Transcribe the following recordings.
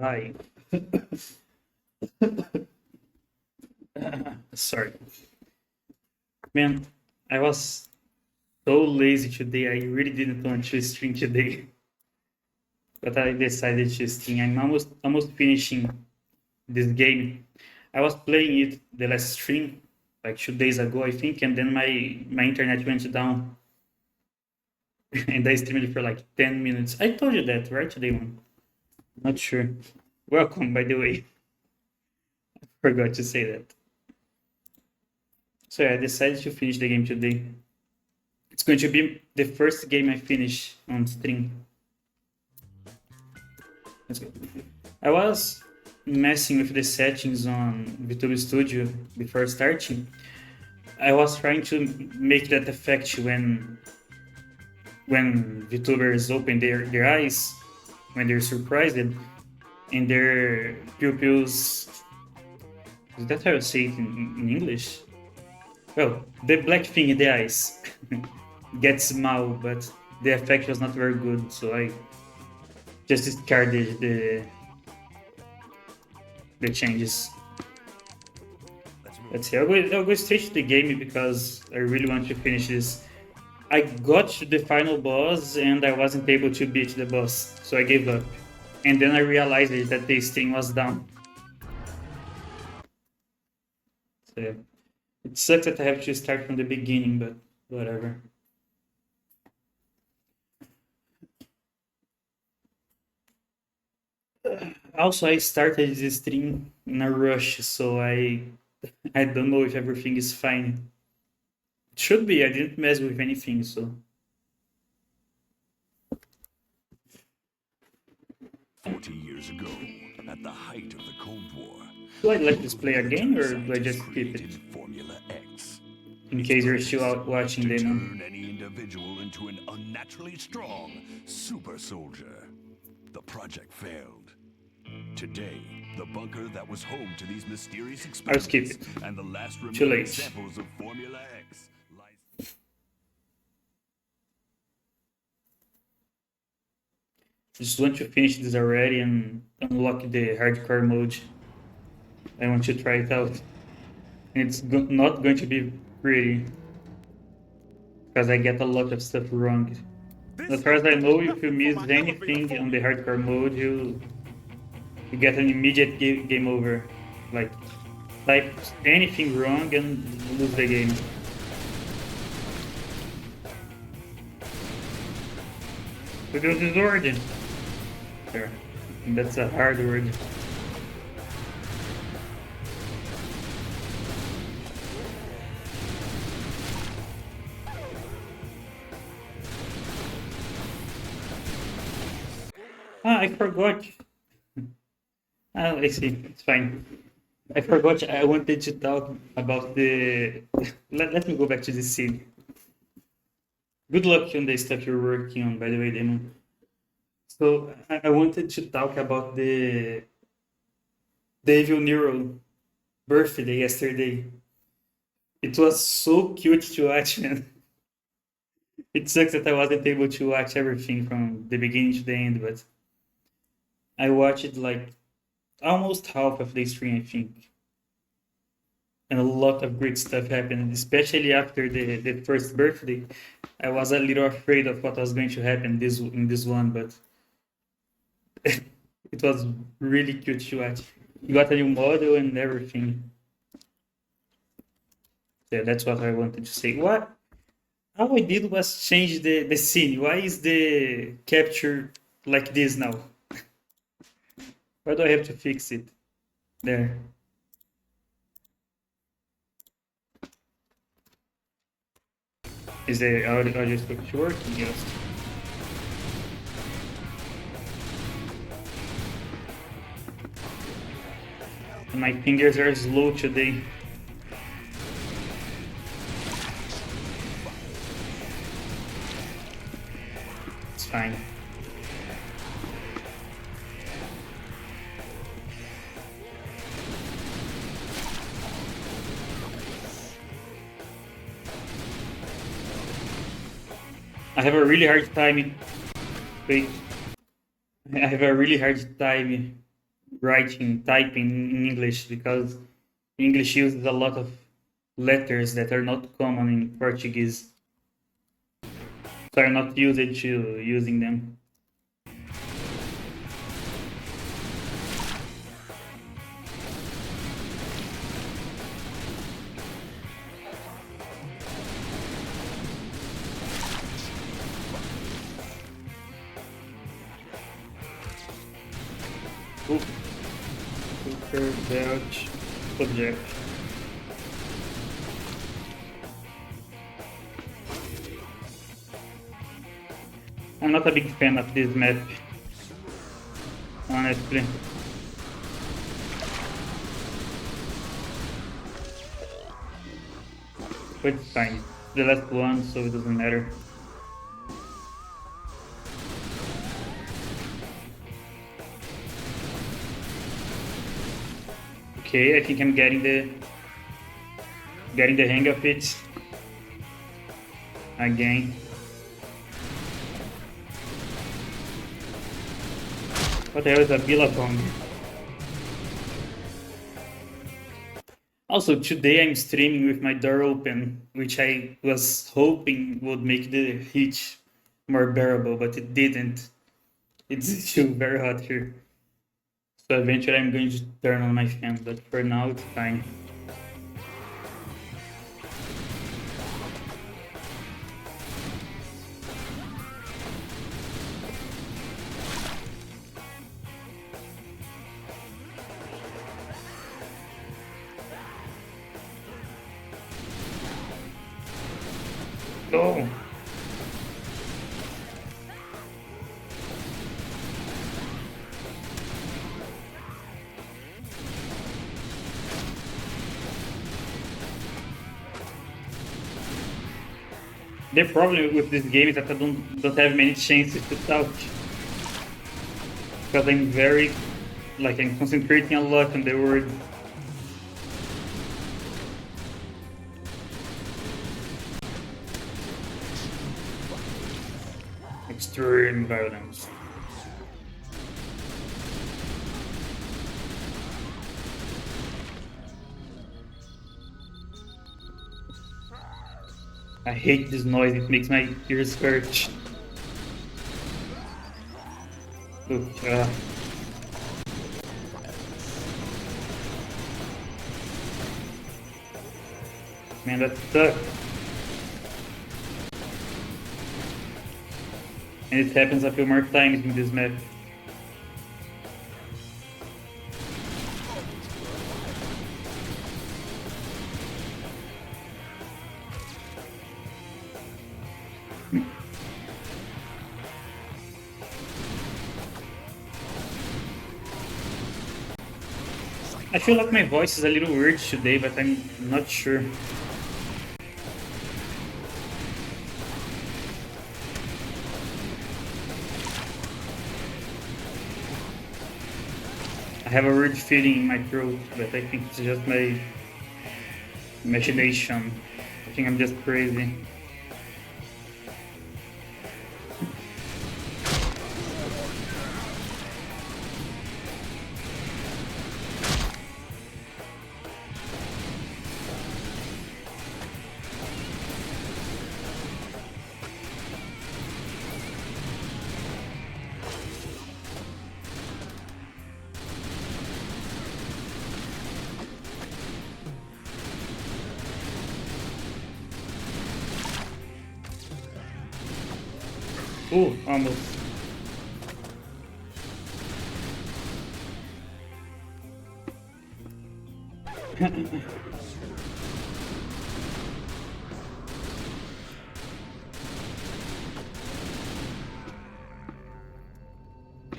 Hi. Sorry. Man, I was so lazy today. I really didn't want to stream today. But I decided to stream. I'm almost finishing this game. I was playing it the last stream, like 2 days ago, I think, and then my internet went down. And I streamed it for like 10 minutes. I told you that, right, today one? Not sure. Welcome, by the way. Forgot to say that. So yeah, I decided to finish the game today. It's going to be the first game I finish on stream. Let's go. I was messing with the settings on VTuber Studio before starting. I was trying to make that effect when VTubers open their eyes, when they're surprised, and their pupils. Is that how you say it in English? Well, the black thing in the eyes gets small, but the effect was not very good, so I just discarded the changes. Let's see. I'll go straight to the game because I really want to finish this. I got to the final boss and I wasn't able to beat the boss, so I gave up. And then I realized that this thing was down. So yeah. It sucks that I have to start from the beginning, but whatever. Also, I started this stream in a rush, so I don't know if everything is fine. It should be. I didn't mess with anything, so 40 years ago, at the height of the Cold War, do I let this play again, or do I scientists just skip it? created Formula X. In case you're still out watching To them. turn any individual into an unnaturally strong super soldier. The project failed. Today, the bunker that was home to these mysterious I'll skip experiments it. and the last Too remaining late. samples of Formula X lies. Just want to finish this already and unlock the hardcore mode. I want to try it out. And it's not going to be pretty. Because I get a lot of stuff wrong. As far as I know, if you miss anything on the hardcore mode, you get an immediate game over. Like, type anything wrong and lose the game. Because it's origin. There. That's a hard word. I forgot. I see. It's fine. I forgot. I wanted to talk about the. Let me go back to the scene. Good luck on the stuff you're working on, by the way, Damon. So I wanted to talk about the Evil Neuro birthday yesterday. It was so cute to watch, man. It sucks that I wasn't able to watch everything from the beginning to the end, but I watched like almost half of the stream, I think. And a lot of great stuff happened, especially after the first birthday. I was a little afraid of what was going to happen in this one, but it was really cute to watch. You got a new model and everything. Yeah, that's what I wanted to say. What all I did was change the scene. Why is the capture like this now? Why do I have to fix it? There. Is the audio structure working? Yes. My fingers are slow today. It's fine. I have a really hard time. Wait. I have a really hard time writing, typing in English, because English uses a lot of letters that are not common in Portuguese. So I'm not used to using them. Super belt object. I'm not a big fan of this map, honestly. But it's fine. The last one, so it doesn't matter. Okay, I think I'm getting the hang of it again. What the hell is a Billabong? Also, today I'm streaming with my door open, which I was hoping would make the heat more bearable, but it didn't. It's still very hot here. So eventually I'm going to turn on my fan, but for now it's fine. Oh! The problem with this game is that I don't have many chances to talk. Because I'm very, like, I'm concentrating a lot on the word. Extreme violence. I hate this noise, it makes my ears hurt. Look, man, that sucks. And it happens a few more times in this map. I feel like my voice is a little weird today, but I'm not sure. I have a weird feeling in my throat, but I think it's just my imagination. I think I'm just crazy. Ooh, almost.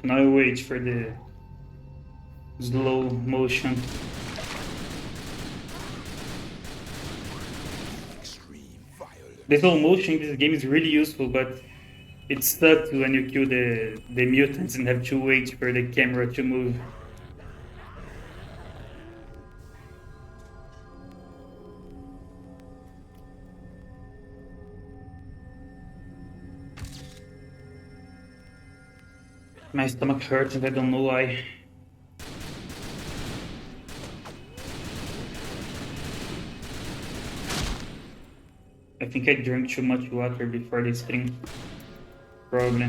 Now I wait for the slow motion. The slow motion in this game is really useful, but it sucks when you kill the mutants and have to wait for the camera to move. My stomach hurts and I don't know why. I think I drank too much water before the stream. Probably.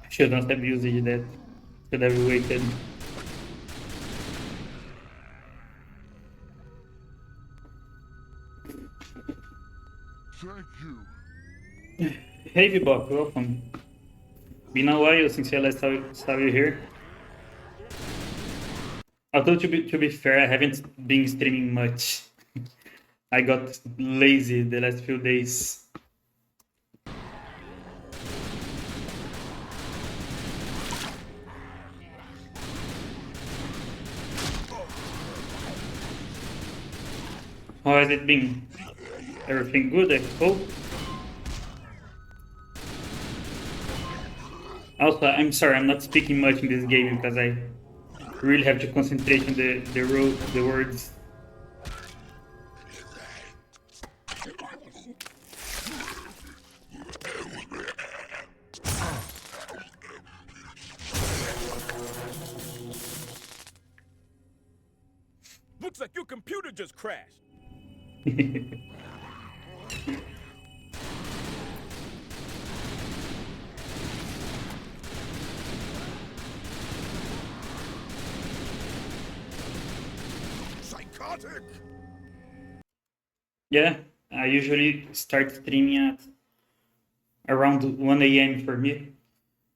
Should not have used that. Should have waited. Thank you. Hey Bebop, welcome. Been a while since I last saw you here. Although to be fair, I haven't been streaming much. I got lazy the last few days. How has it been? Everything good, I hope? Also, I'm sorry, I'm not speaking much in this game because I really have to concentrate on the words. Looks like your computer just crashed. Psychotic! Yeah, I usually start streaming at around 1 a.m. for me,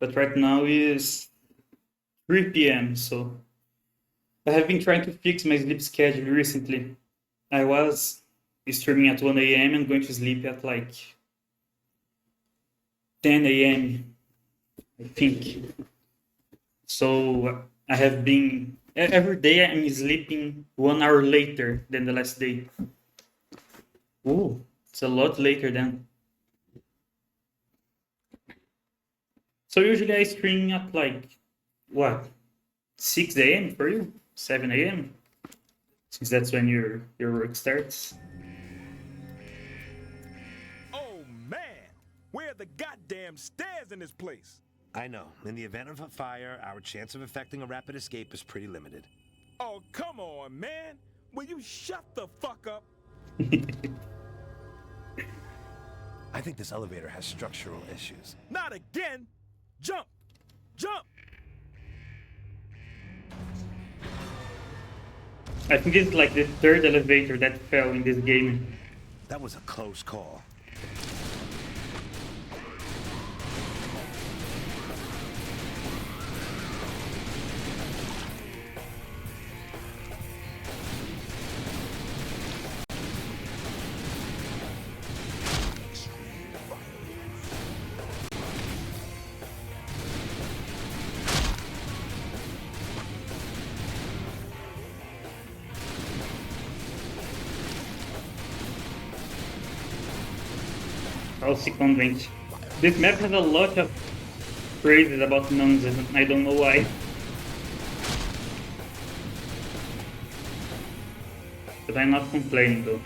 but right now is 3 p.m. So I have been trying to fix my sleep schedule recently. I was streaming at 1 a.m. and going to sleep at like 10 a.m. I think. So I have been every day I'm sleeping 1 hour later than the last day. Oh, it's a lot later than. So usually I stream at like what, 6 a.m. for you, 7 a.m. Since that's when your work starts. Oh man, where are the goddamn stairs in this place? I know. In the event of a fire, our chance of effecting a rapid escape is pretty limited. Oh, come on, man. Will you shut the fuck up? I think this elevator has structural issues. Not again. Jump! Jump! I think it's like the third elevator that fell in this game. That was a close call. Also convinced. This map has a lot of phrases about nuns and I don't know why. But I'm not complaining though.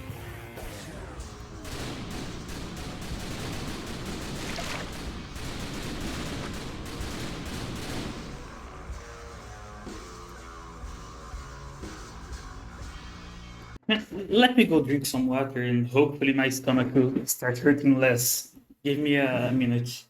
Let me go drink some water and hopefully my stomach will start hurting less. Give me a minute.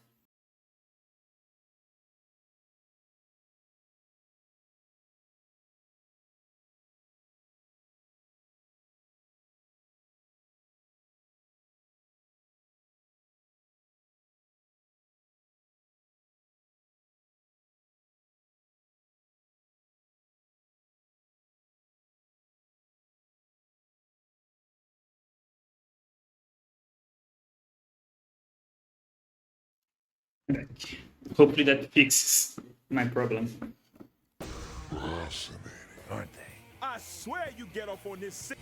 Hopefully that fixes my problem. Fascinating, Aren't they? I swear you get off on this sick.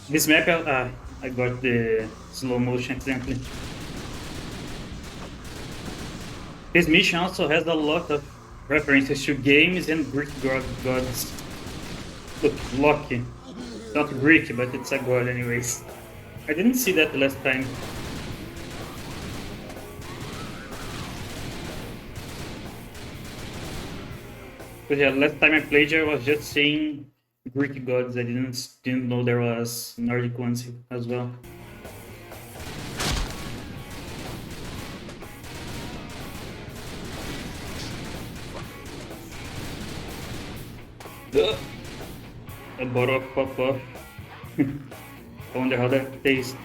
This map, I got the slow motion accidentally. This mission also has a lot of references to games and Greek gods. Look, Loki. Not Greek, but it's a god anyways. I didn't see that last time. But yeah, last time I played I was just seeing Greek gods. I didn't know there was Nordic ones as well. A bottle of pop-off. I wonder how that tastes.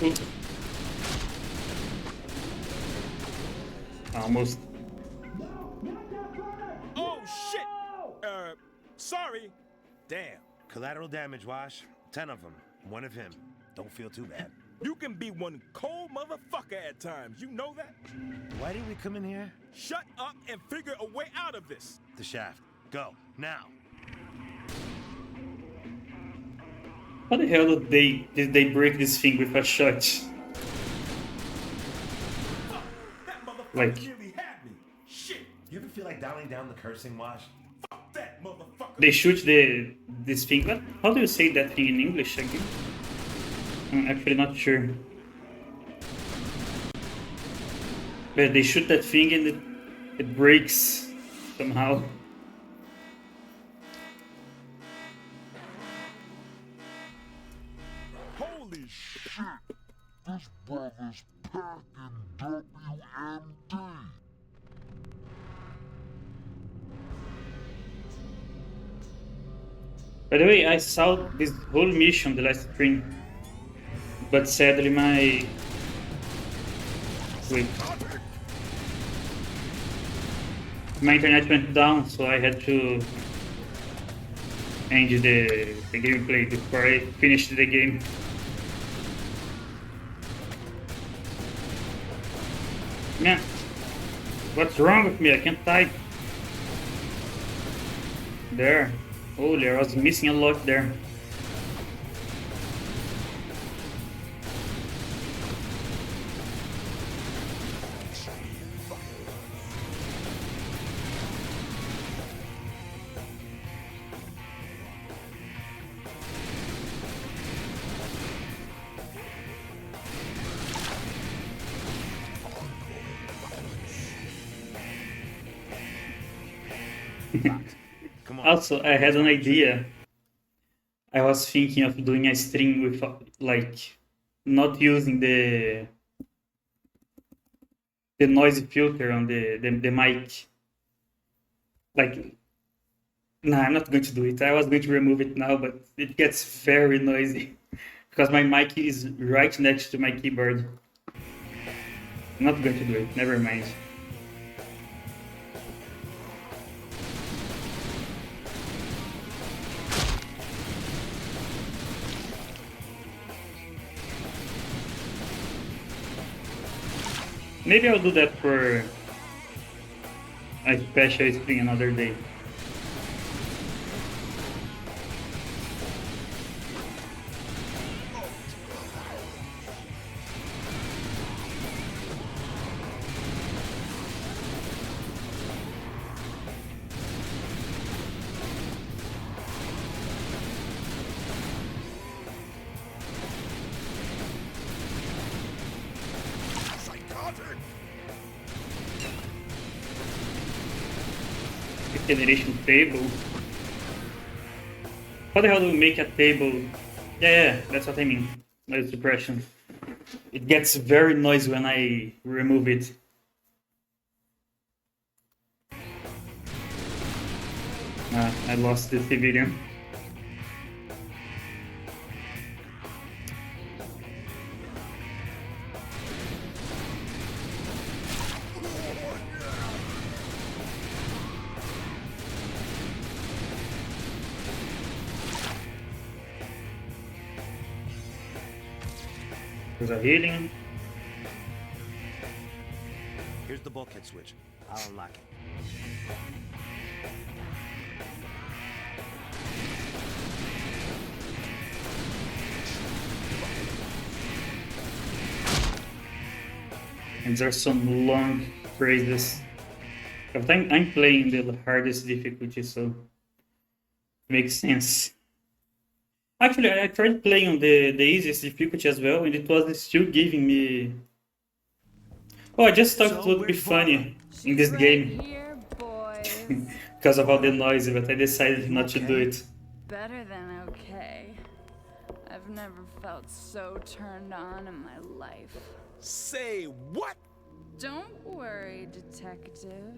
Ooh. Almost. Oh, shit! Sorry. Damn. Collateral damage, Wash. 10 of them. One of him. Don't feel too bad. You can be one cold motherfucker at times. You know that? Why did we come in here? Shut up and figure a way out of this. The shaft. Go. Now. How the hell did they break this thing with a shot? That motherfucker Like- nearly had me. Shit. You ever feel like dialing down the cursing, Wash? Fuck that motherfucker. They shoot this thing. What? How do you say that thing in English again? I'm actually not sure. But they shoot that thing and it breaks somehow. Holy shit. This brother's packing WMD. By the way, I saw this whole mission the last stream, but sadly my internet went down, so I had to end the gameplay before I finished the game. Man, what's wrong with me? I can't type. There. Holy, I was missing a lot there. Come on. Also, I had an idea. I was thinking of doing a stream with, like, not using the noise filter on the mic. Like, nah, I'm not going to do it. I was going to remove it now, but it gets very noisy because my mic is right next to my keyboard. I'm not going to do it. Never mind. Maybe I'll do that for a special stream another day. Generation table. How the hell do we make a table? Yeah, that's what I mean. Noise suppression. It gets very noisy when I remove it. I lost the civilian. There's a healing. Here's the bulkhead switch. I'll unlock it. And there's some long phrases. But I'm playing the hardest difficulty, so makes sense. Actually, I tried playing on the easiest difficulty as well, and it was still giving me. Oh, I just thought it would be funny in this game Here, boys. because of all the noise, but I decided not to do it. Better than okay. I've never felt so turned on in my life. Say what? Don't worry, detective.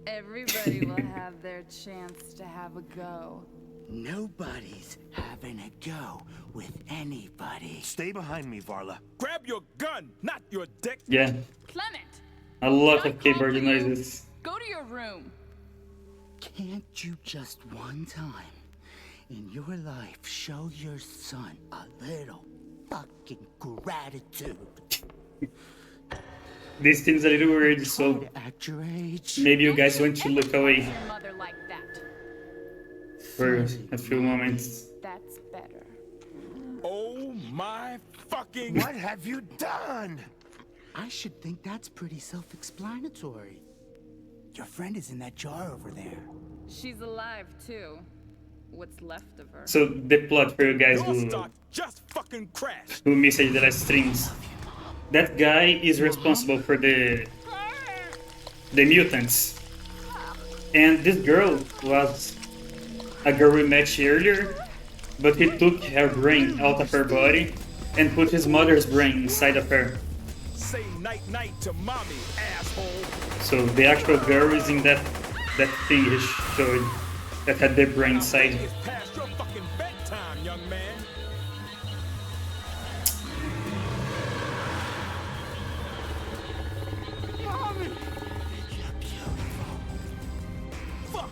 Everybody will have their chance to have a go. Nobody's having a go with anybody. Stay behind me, Varla. Grab your gun, not your dick. Yeah, Clement! a lot Can I of keyboard call for you? noises. Go to your room. Can't you just one time in your life show your son a little fucking gratitude? This thing's a little weird, so At your age. maybe you guys want to look away Your mother like that. for a few moments. That's better. Oh my fucking. What have you done? I should think that's pretty self-explanatory. Your friend is in that jar over there. She's alive too. What's left of her. So the plot for you guys Your who stock just fucking crashed. missed the last streams. That guy is responsible for the mutants. And this girl was a girl we met earlier, but he took her brain out of her body and put his mother's brain inside of her. Say night night to mommy, asshole. So the actual girl is in that thing he showed that had the brain inside. It's past your fucking bedtime, young man. Mommy! Fuck!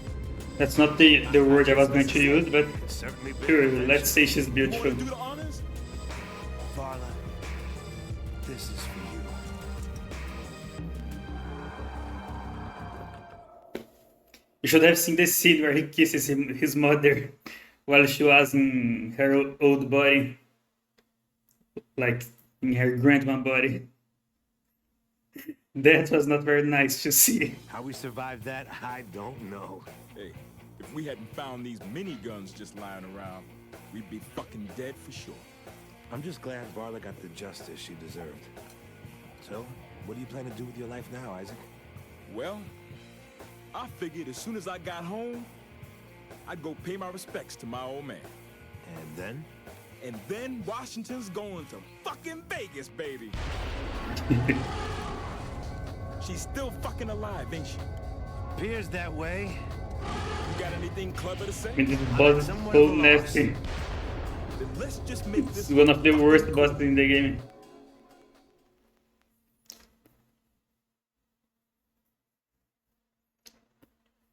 That's not the word I was going to use, but Certainly been sure, an adventure. let's say she's You beautiful. wanna do the honors? Varla, this is for you. You should have seen the scene where he kisses his mother while she was in her old body, like in her grandma body. That was not very nice to see. How we survived that, I don't know. Hey, if we hadn't found these miniguns just lying around, we'd be fucking dead for sure. I'm just glad Varla got the justice she deserved. So, what do you plan to do with your life now, Isaac? Well, I figured as soon as I got home, I'd go pay my respects to my old man. And then? And then Washington's going to fucking Vegas, baby. She's still fucking alive, ain't she? Appears that way. You got anything clever to say? I mean, this boss is so nasty. Then let's just make It's this one of the worst bosses in the game.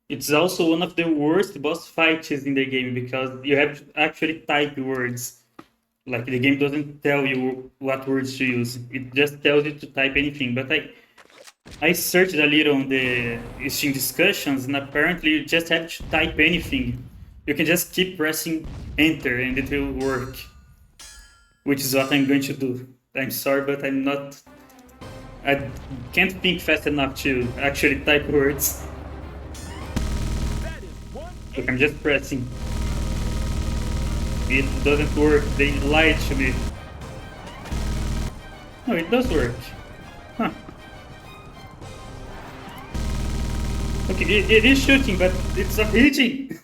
It's also one of the worst boss fights in the game because you have to actually type words. Like the game doesn't tell you what words to use. It just tells you to type anything. But I searched a little on the Steam discussions, and apparently you just have to type anything. You can just keep pressing enter and it will work. Which is what I'm going to do. I'm sorry, but I can't think fast enough to actually type words. that is one Look, I'm just pressing. It doesn't work. They lied to me. No, it does work. Huh. Okay, it is shooting, but it's not hitting.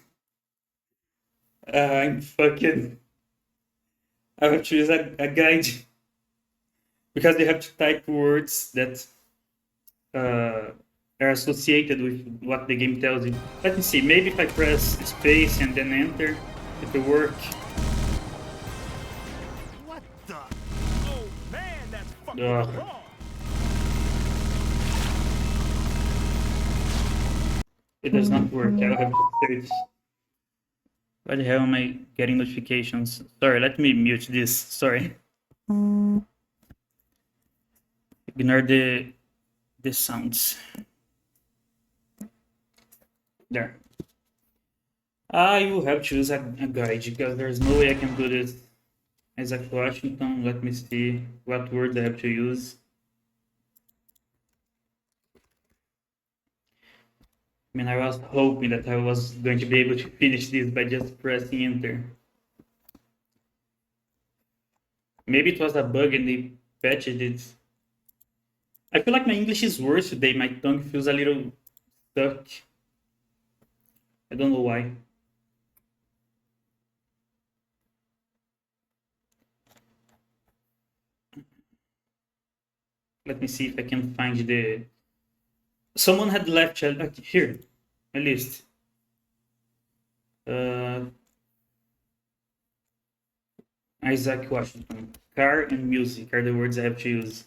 I'm fucking... I have to use a guide. Because you have to type words that are associated with what the game tells you. Let me see, maybe if I press space and then enter, it will work. What the? Oh man, that's fucking Ugh. wrong. It does not work. I'll have to search. Why the hell am I getting notifications? Sorry, let me mute this. Sorry. Ignore the sounds. There. I will have to use a guide because there's no way I can do this as a Washington. Let me see what word I have to use. I mean, I was hoping that I was going to be able to finish this by just pressing enter. Maybe it was a bug and they patched it. I feel like my English is worse today. My tongue feels a little stuck. I don't know why. Let me see if I can find the... Someone had left here, a list. Isaac Washington. Car and music are the words I have to use.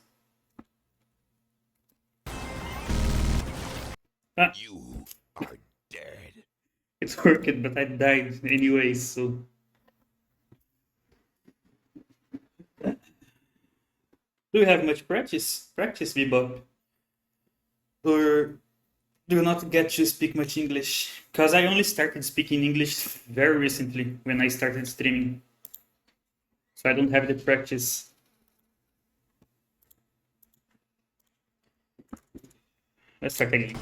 Ah, You are dead. it's working, but I died anyway, so... Do you have much practice? Practice, Bebop? Or do you not get to speak much English? Because I only started speaking English very recently when I started streaming. So I don't have the practice. Let's start again.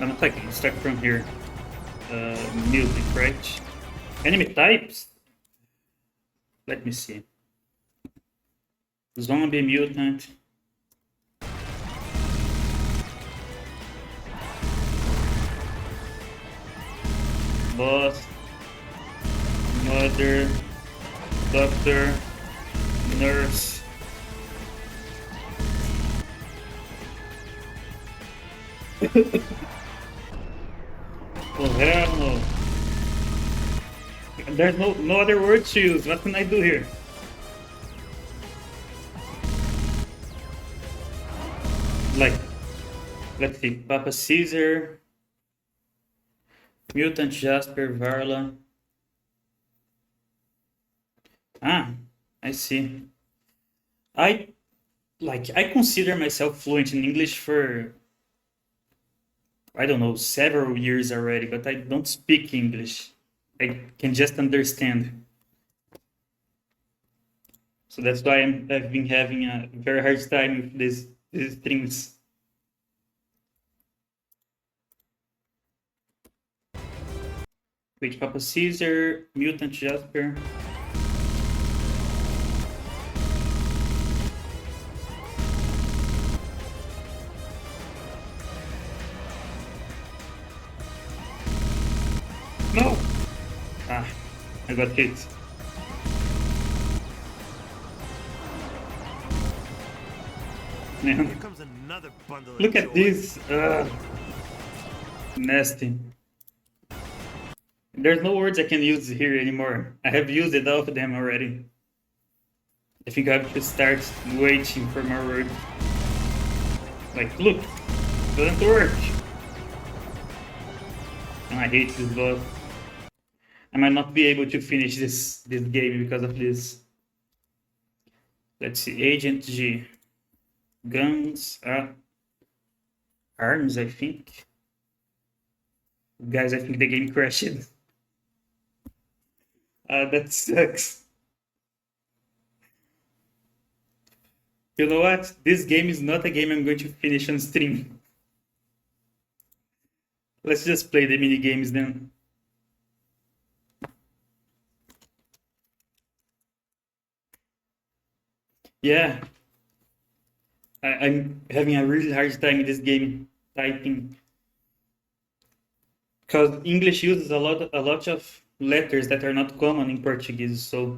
I'm not again, start from here. Music, right? Enemy types? Let me see. Zombie, mutant. Boss. Mother. Doctor. Nurse. Oh hell no. There's no other word to use. What can I do here? Like, let's see, Papa Caesar, Mutant Jasper, Varla. Ah, I see. I consider myself fluent in English for, I don't know, several years already, but I don't speak English. I can just understand. So that's why I've been having a very hard time with these things. Wait, Papa Caesar, Mutant Jasper. No! Ah, I got hit. Man, Here comes another bundle of look at joy. this. Nasty. There's no words I can use here anymore. I have used it all of them already. I think I have to start waiting for more words. Like, look, doesn't work. And I hate this boss. I might not be able to finish this game because of this. Let's see, Agent G. Guns, arms, I think. Guys, I think the game crashed. That sucks. You know what? This game is not a game I'm going to finish on stream. Let's just play the mini games then. Yeah. I'm having a really hard time in this game typing. Because English uses a lot of letters that are not common in Portuguese, so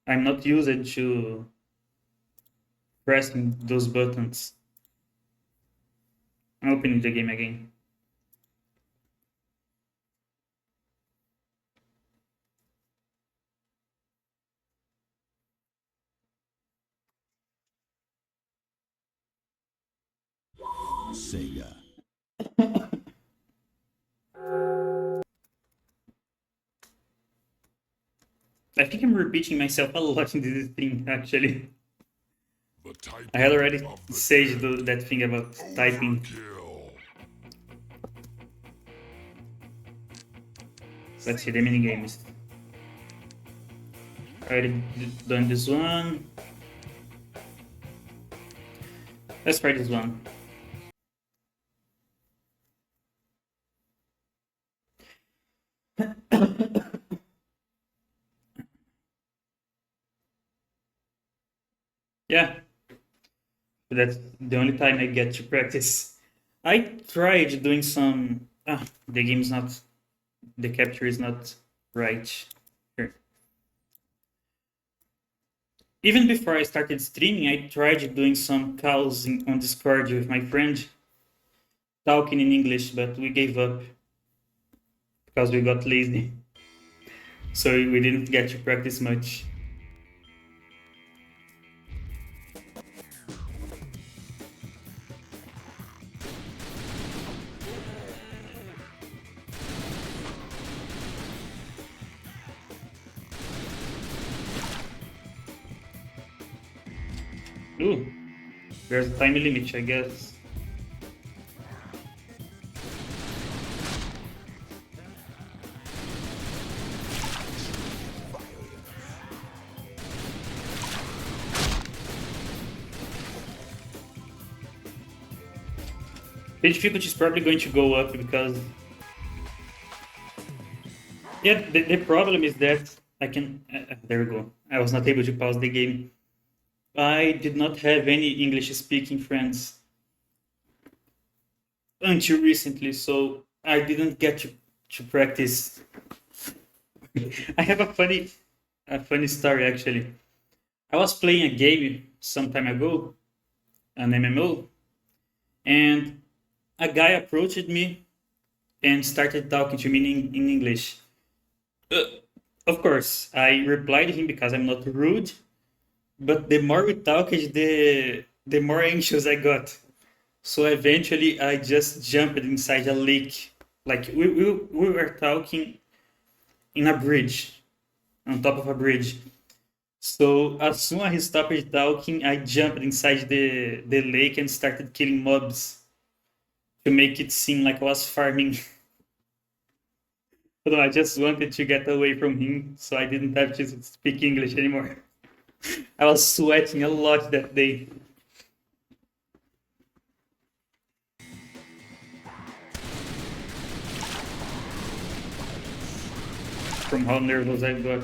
I'm not used to pressing those buttons. I'm opening the game again. Sega. I think I'm repeating myself a lot in this thing, actually. type I had already of the said that thing about typing. kill. Let's see the mini games. Already done this one. Let's try this one. Yeah, that's the only time I get to practice. I tried doing some. The game's not. The capture is not right. Here. Even before I started streaming, I tried doing some calls on Discord with my friend, talking in English, but we gave up because we got lazy. So we didn't get to practice much. Ooh, there's a time limit, I guess. The difficulty is probably going to go up because... Yeah, the problem is that I can... there we go. I was not able to pause the game. I did not have any English-speaking friends until recently, so I didn't get to practice. I have a funny story, actually. I was playing a game some time ago, an MMO, and a guy approached me and started talking to me in English. Of course, I replied to him because I'm not rude, but the more we talked, the more anxious I got. So eventually, I just jumped inside a lake. Like we were talking in a bridge, on top of a bridge. So as soon as he stopped talking, I jumped inside the lake and started killing mobs to make it seem like I was farming. But I just wanted to get away from him, so I didn't have to speak English anymore. I was sweating a lot that day. From how nervous I got.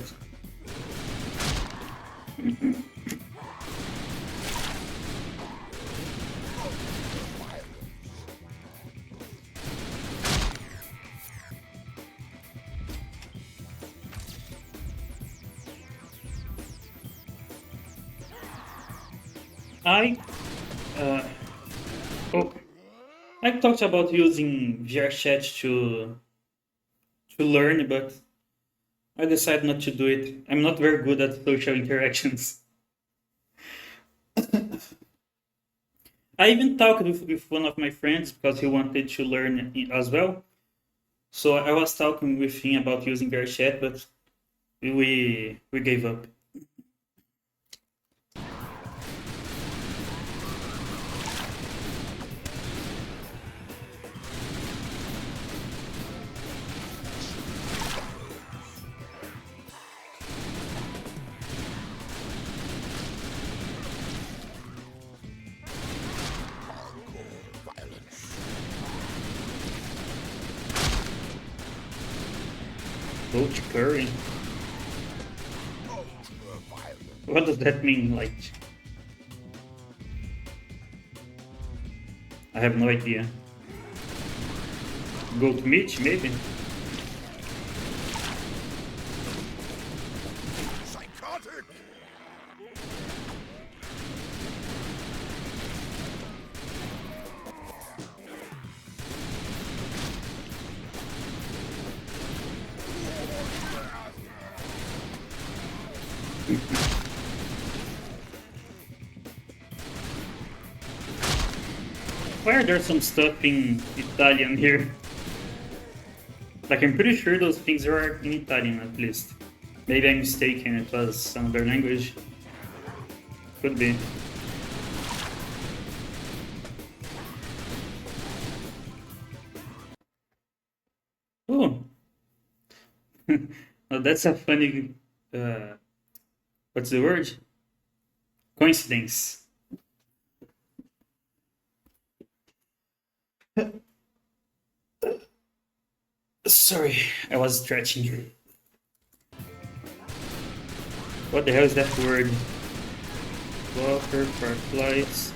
I I talked about using VR chat to learn, but I decided not to do it. I'm not very good at social interactions. I even talked with one of my friends because he wanted to learn as well. So I was talking with him about using VR chat, but we gave up. Coach Curry. What does that mean? Like, I have no idea. Go to Mitch, maybe. Psychotic! Why are there some stuff in Italian here? Like, I'm pretty sure those things are in Italian at least. Maybe I'm mistaken, it was another language. Could be. Oh, well, that's a funny. What's the word? Coincidence. Sorry, I was stretching. What the hell is that word? Walker, fireflies.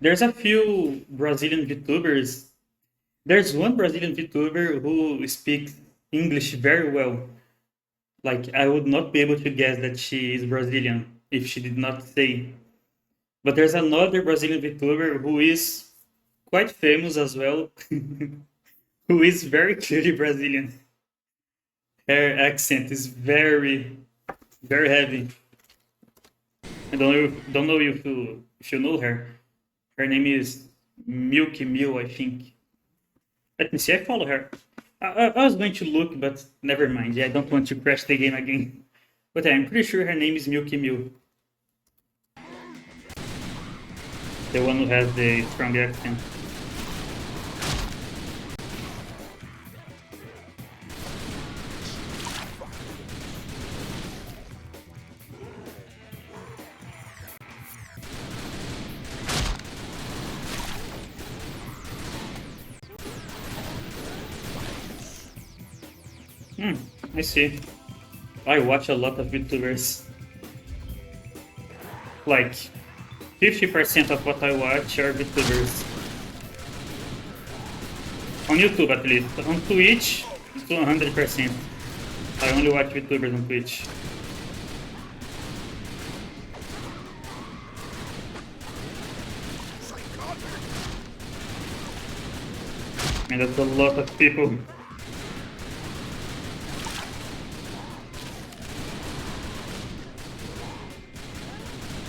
There's a few Brazilian VTubers. There's one Brazilian VTuber who speaks English very well. Like, I would not be able to guess that she is Brazilian if she did not say. But there's another Brazilian VTuber who is quite famous as well, who is very clearly Brazilian. Her accent is very, very heavy. I don't know if you know her. Her name is Milky Mill, I think. Let me see. I follow her. I was going to look, but never mind. Yeah, I don't want to crash the game again. But I'm pretty sure her name is Milky Mill. The one who has the strong accent. I see. I watch a lot of YouTubers. Like, 50% of what I watch are VTubers. On YouTube, at least. On Twitch, it's 100%. I only watch VTubers on Twitch. And that's a lot of people.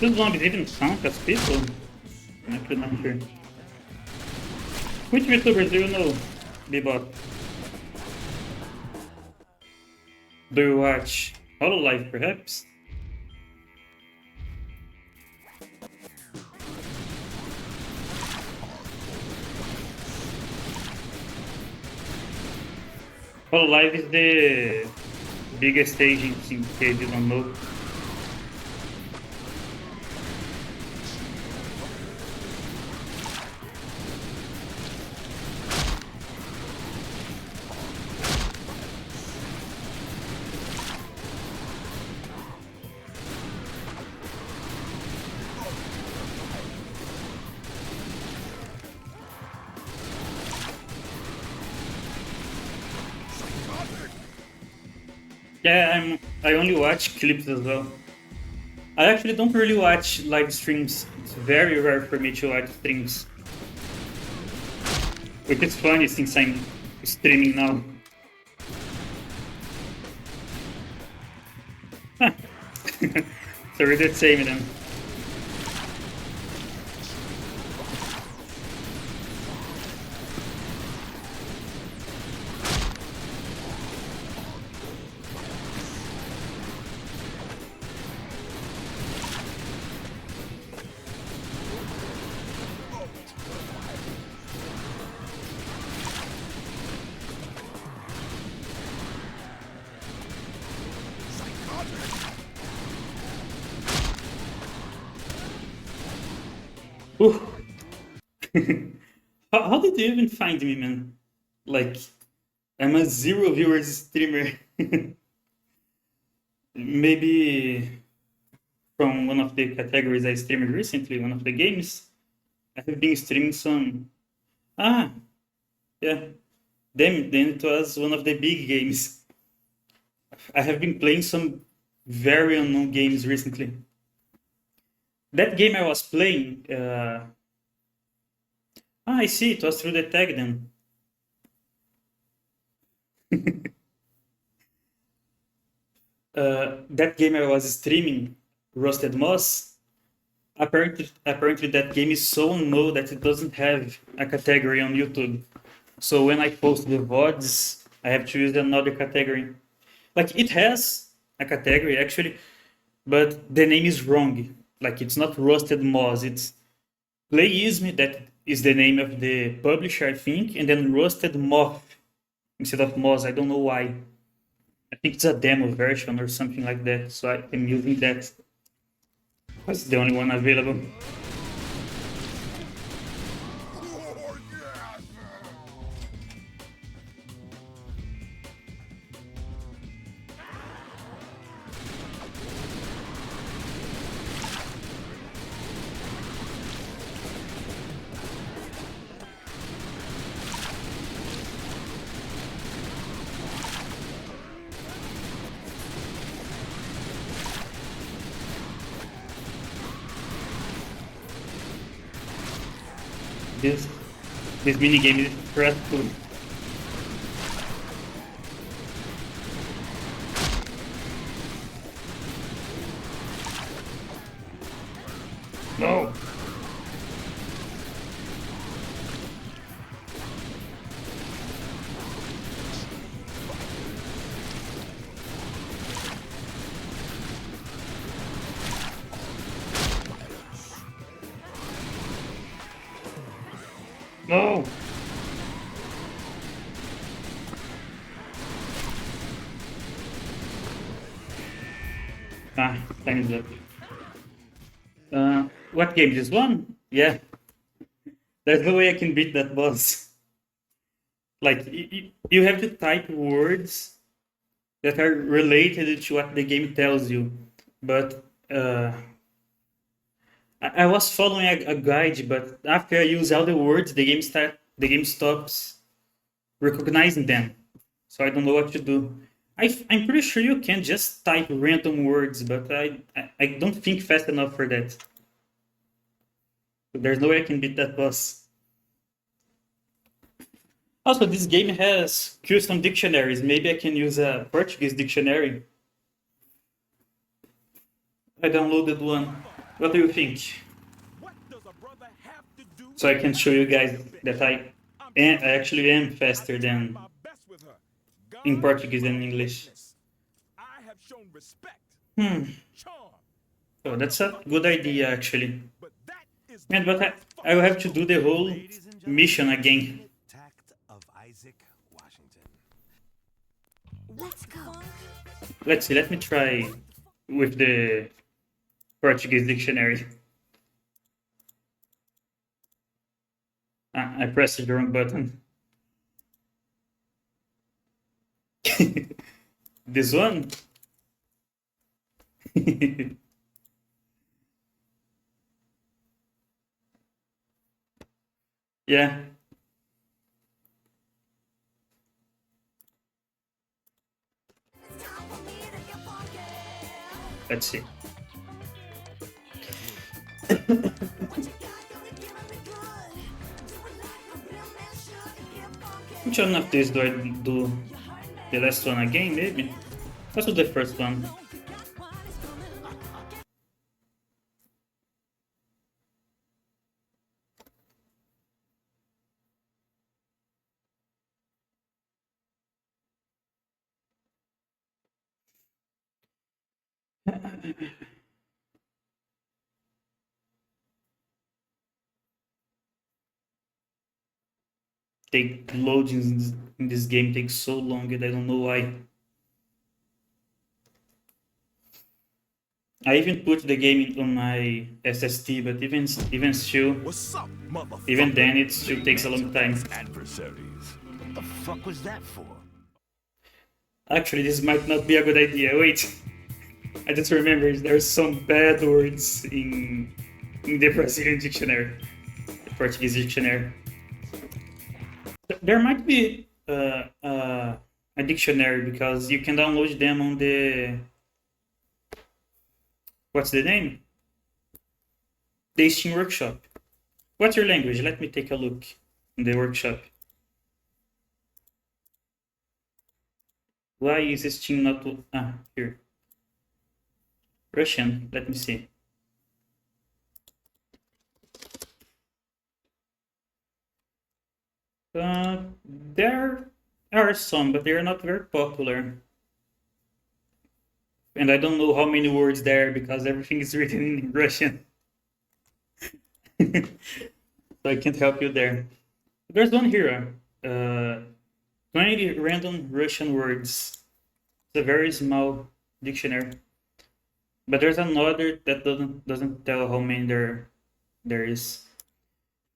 Do zombies even count as people? I'm actually not sure. Which VTubers do you know, Bebop? Do you watch Hololive, perhaps? Hololive is the biggest agency, in case you don't know. Yeah, I only watch clips as well. I actually don't really watch live streams. It's very rare for me to watch streams. Which is funny since I'm streaming now. So we're the same then. How did you even find me, man? Like, I'm a zero viewers streamer. Maybe from one of the categories I streamed recently, one of the games. I have been streaming some. Ah, yeah. Then it was one of the big games. I have been playing some very unknown games recently. That game I was playing. I see. It was through the tag then. That game I was streaming, Rusted Moss. Apparently, that game is so unknown that it doesn't have a category on YouTube. So when I post the VODs, I have to use another category. Like, it has a category actually, but the name is wrong. Like, it's not Rusted Moss. It's Playism that is the name of the publisher, I think, and then Roasted Moth instead of Moz. I don't know why. I think it's a demo version or something like that, so I'm using that. That's the only one available. This minigame is stressful. No. No. Ah, time is up. What game? This one? Yeah. There's no way I can beat that boss. Like, you have to type words that are related to what the game tells you. But I was following a guide, but after I use all the words, the game stops recognizing them. So I don't know what to do. I'm pretty sure you can just type random words, but I don't think fast enough for that. There's no way I can beat that boss. Also, this game has custom dictionaries. Maybe I can use a Portuguese dictionary. I downloaded one. What do you think? So I can show you guys that I actually am faster than in Portuguese and English. Oh, that's a good idea, actually. Man, but I will have to do the whole mission again. Let's go. Let's see, let me try with the Portuguese dictionary. I pressed the wrong button. This one? Yeah. Let's see. Which one of these do I do? The last one again, maybe? Let's do the first one. Loading in this game takes so long and I don't know why. I even put the game on my SSD, but even still, What's up, motherfucker? even then it still takes a long time. Adversaries. What the fuck was that for? Actually, this might not be a good idea. Wait, I just remembered there's some bad words in the Brazilian dictionary, the Portuguese dictionary. There might be a dictionary because you can download them on the what's the name? The Steam Workshop. What's your language? Let me take a look in the workshop. Why is Steam not... here. Russian, let me see. There are some, but they are not very popular. And I don't know how many words there because everything is written in Russian. So I can't help you there. There's one here. 20 random Russian words. It's a very small dictionary. But there's another that doesn't tell how many there is.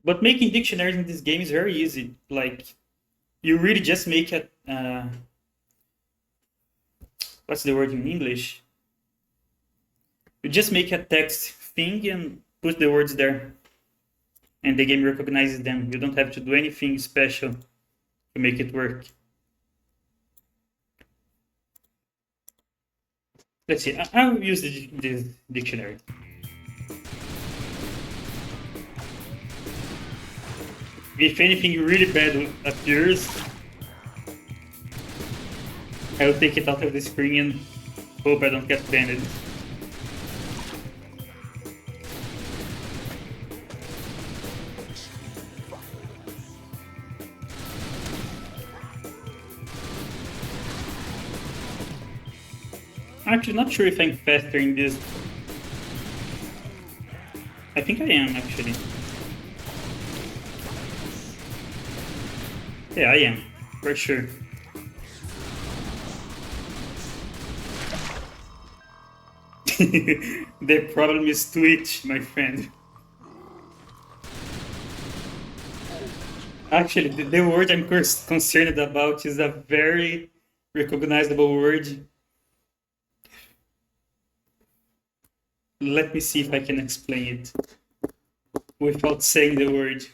But making dictionaries in this game is very easy. Like, you really just make a what's the word in English? You just make a text thing and put the words there, and the game recognizes them. You don't have to do anything special to make it work. Let's see. I'll use this dictionary. If anything really bad appears, I'll take it out of the screen and hope I don't get banned. Actually, not sure if I'm faster in this. I think I am, actually. Yeah, I am, for sure. The problem is Twitch, my friend. Actually, the word I'm concerned about is a very recognizable word. Let me see if I can explain it without saying the word.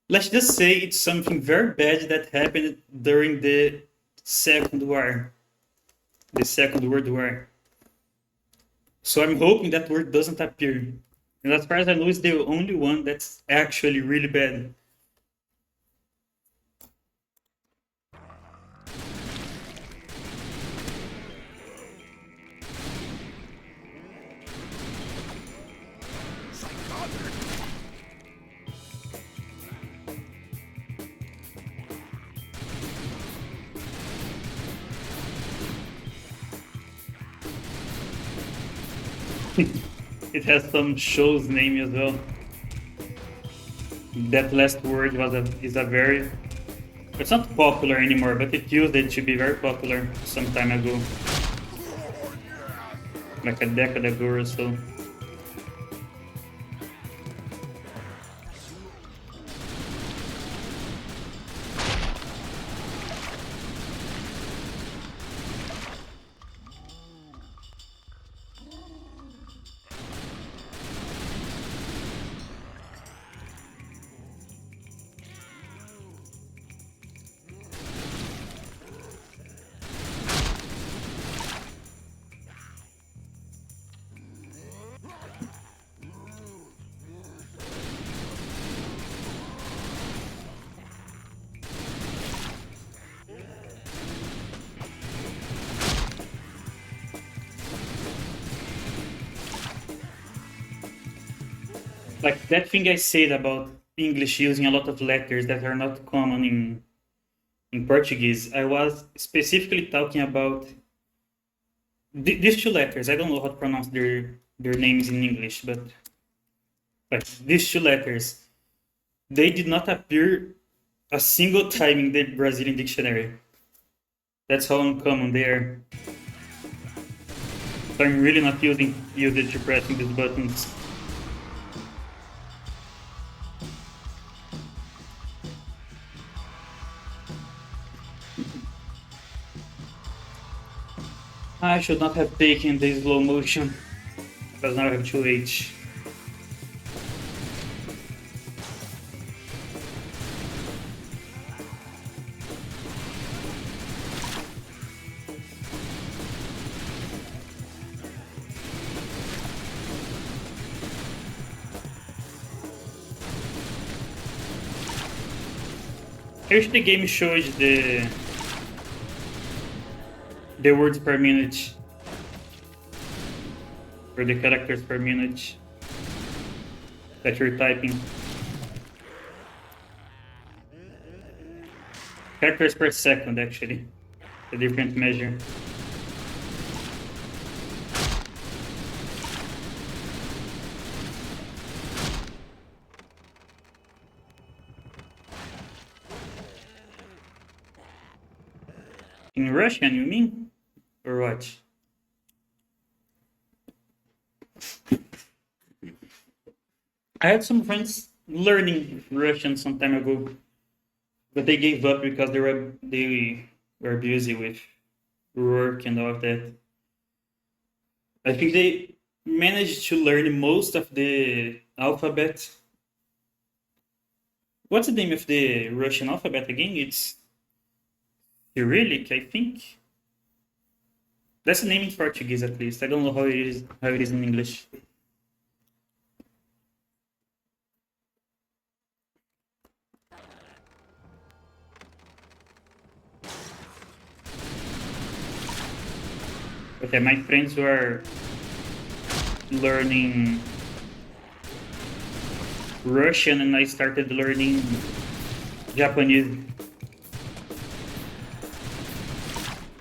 Let's just say it's something very bad that happened during the Second War. The Second World War. So I'm hoping that word doesn't appear. And as far as I know, it's the only one that's actually really bad. It has some show's name as well. That last word is a very... It's not popular anymore, but it used it to be very popular some time ago. Like a decade ago or so. Like that thing I said about English using a lot of letters that are not common in Portuguese, I was specifically talking about these two letters. I don't know how to pronounce their names in English, but like these two letters, they did not appear a single time in the Brazilian dictionary. That's how uncommon they are. So I'm really not used to pressing these buttons. I should not have taken the slow motion, because now I have 2H. I wish the game shows the words per minute, or the characters per minute that you're typing. Characters per second, actually, a different measure. In Russian, you mean? Or what? I had some friends learning Russian some time ago, but they gave up because they were busy with work and all of that. I think they managed to learn most of the alphabet. What's the name of the Russian alphabet again? It's Cyrillic, I think. That's the name in Portuguese, at least. I don't know how it is in English. Okay, my friends were learning Russian and I started learning Japanese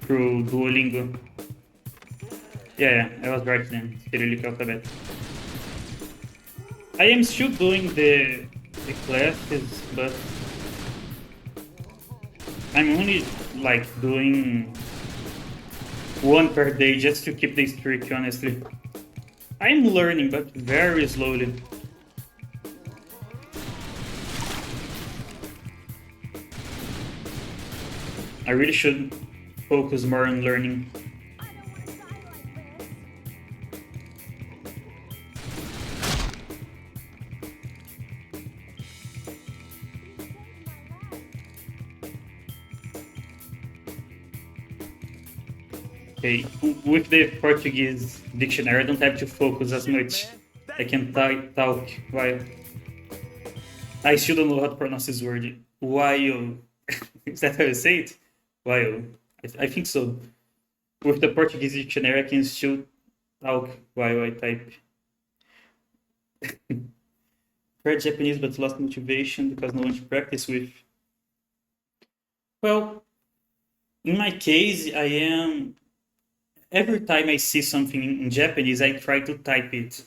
through Duolingo. Yeah, I was right then. Cyrillic alphabet. I am still doing the classes, but I'm only like doing one per day just to keep the streak, honestly. I'm learning, but very slowly. I really should focus more on learning. Okay, with the Portuguese dictionary, I don't have to focus as much. I can talk while. I still don't know how to pronounce this word. While. Is that how you say it? While. I think so. With the Portuguese dictionary, I can still talk while I type. Read Japanese but lost motivation because no one to practice with. Well, in my case, I am. Every time I see something in Japanese, I try to type it.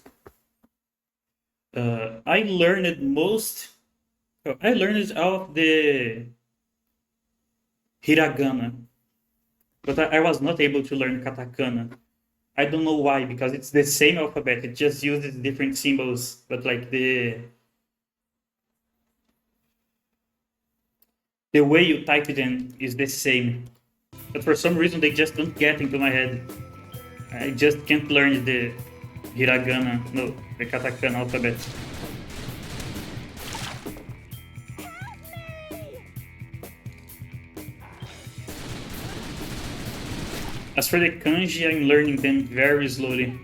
I learned most. I learned all of the hiragana, but I was not able to learn katakana. I don't know why, because it's the same alphabet. It just uses different symbols, but like the way you type it in is the same. But for some reason, they just don't get into my head. I just can't learn the hiragana, no, the katakana alphabet. As for the kanji, I'm learning them very slowly.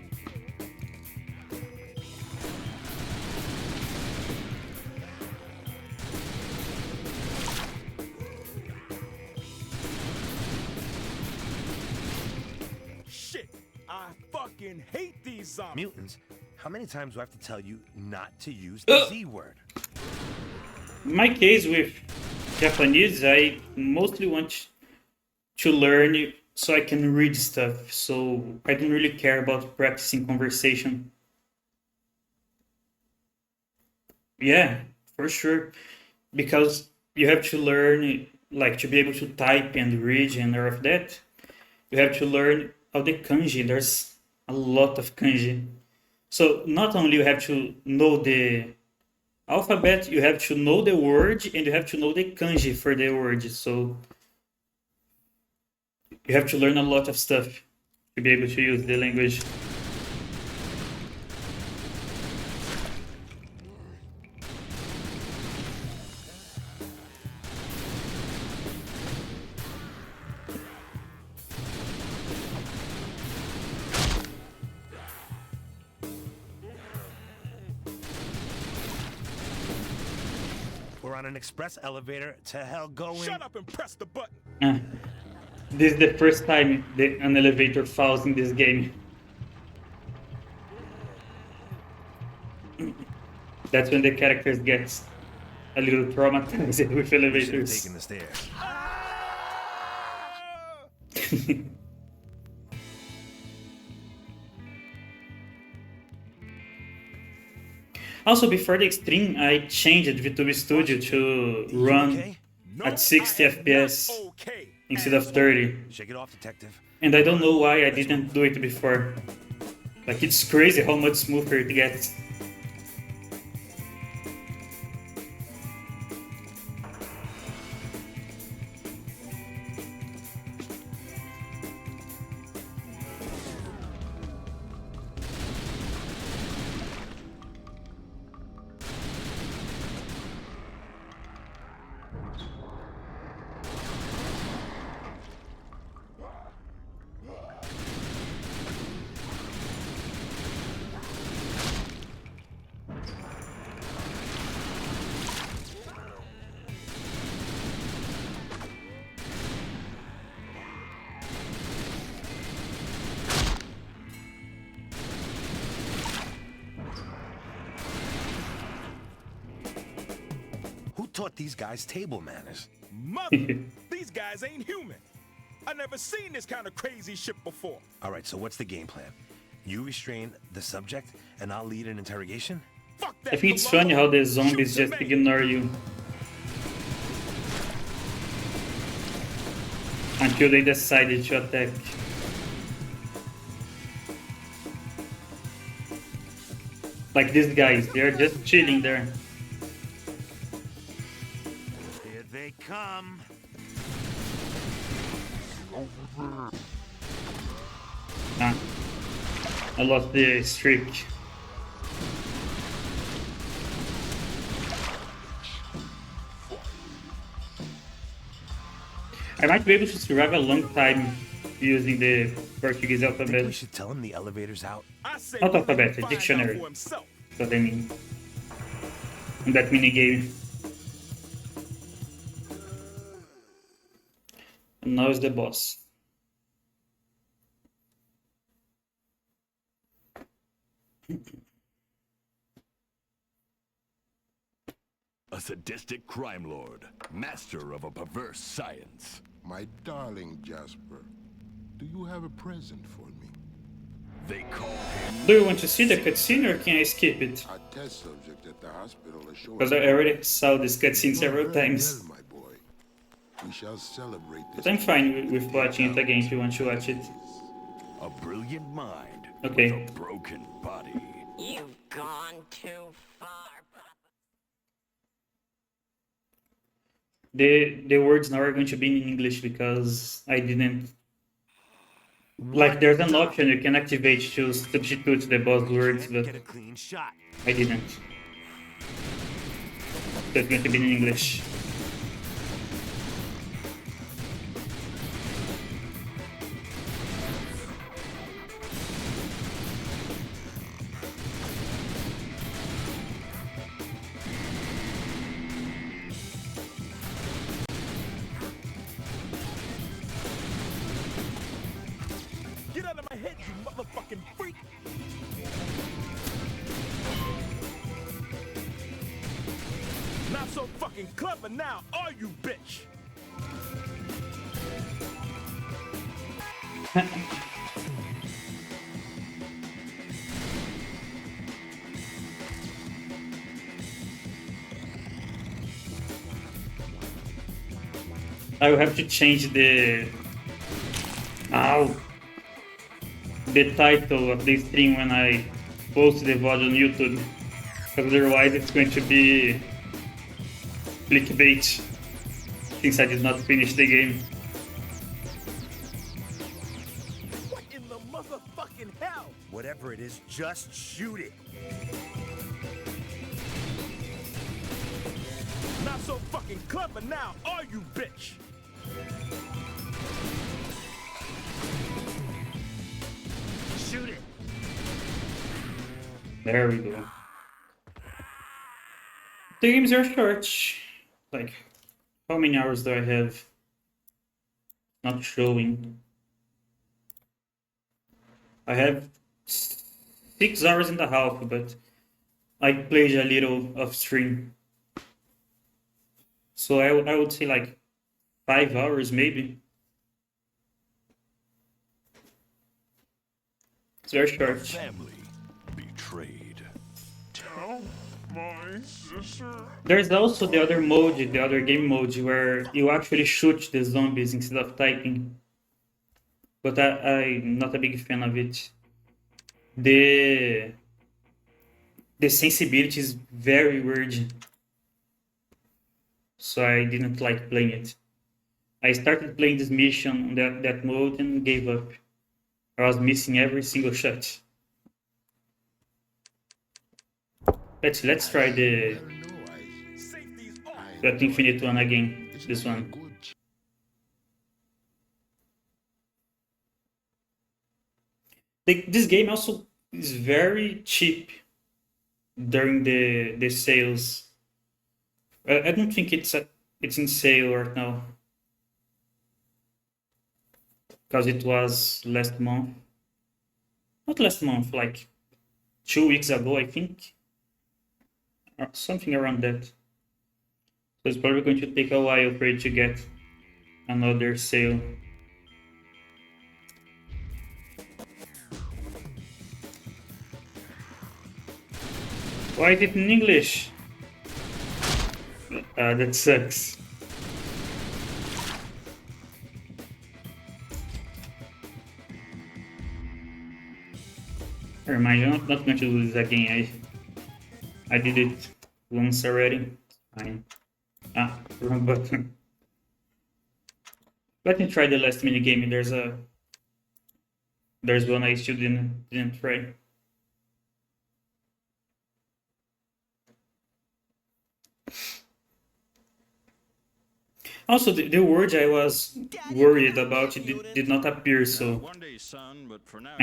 Shit, I fucking hate these zombies. Mutants? How many times do I have to tell you not to use the Z word? In my case with Japanese, I mostly want to learn so I can read stuff. So I don't really care about practicing conversation. Yeah, for sure. Because you have to learn, like, to be able to type and read and all of that. You have to learn all the kanji. There's a lot of kanji. So not only you have to know the alphabet, you have to know the word and you have to know the kanji for the word. So you have to learn a lot of stuff to be able to use the language. We're on an express elevator to hell going. Shut up and press the button. Ah, this is the first time an elevator falls in this game. That's when the characters get a little traumatized with Should have elevators. taken the stairs. Also, before the stream, I changed VTube Studio to run No, at 60 I am not FPS. okay. instead of 30. Shake it off, detective. And I don't know why I didn't do it before. Like, it's crazy how much smoother it gets. Who taught these guys table manners? Mother, these guys ain't human. I never seen this kind of crazy shit before. All right, so what's the game plan? You restrain the subject, and I'll lead an interrogation? Fuck that. I think it's Columbo. funny how the zombies Shoot just the man. ignore you. Until they decided to attack. Like these guys, they're just chilling there. Here they come. Ah, I lost the streak. I might be able to survive a long time using the Portuguese Think we alphabet. should tell him the elevator's out? I say Not we alphabet, let him a find out dictionary. for himself. What I mean. In that minigame. And now is the boss. A sadistic crime lord, master of a perverse science. My darling Jasper, do you have a present for me? They call him Do you want to see the cutscene or can I skip it? A test subject at the hospital assured Because I already saw this cutscene Not several very times. well, my boy. We shall celebrate this. But I'm fine with watching it again if you want to watch it. a brilliant mind Okay. with a broken body. You've gone too far, Papa. The words now are going to be in English because I didn't. Like, there's an option you can activate to substitute the boss words, but Get a clean shot. I didn't. So it's going to be in English. Get out of my head, you motherfucking freak. Not so fucking clever now, are you, bitch? I will have to change the. Ow! The title of this thing when I post the VOD on YouTube. Because otherwise it's going to be clickbait. Since I did not finish the game. What in the motherfucking hell? Whatever it is, just shoot it. Not so fucking clever now, are you, bitch? Shoot it. There we go. The games are short. Like, how many hours do I have? Not showing. I have 6 hours and a half, but I played a little off stream. So I would say like 5 hours maybe. It's very short. Family betrayed. Tell There's also the other mode, the other game mode, where you actually shoot the zombies instead of typing. But I'm not a big fan of it. The sensibility is very weird, so I didn't like playing it. I started playing this mission on that mode and gave up. I was missing every single shot. Let's try the Infinite one again. This one. This game also is very cheap during the sales. I don't think it's in sale right now because it was last month. Not last month, like 2 weeks ago, I think. Something around that. So it's probably going to take a while for it to get another sale. Why is it in English? That sucks. Never mind, I'm not going to do this again. I did it once already. Fine. Wrong button. Let me try the last minigame. There's one I still didn't try. Also, the word I was worried about did not appear, so One day, son, but for now.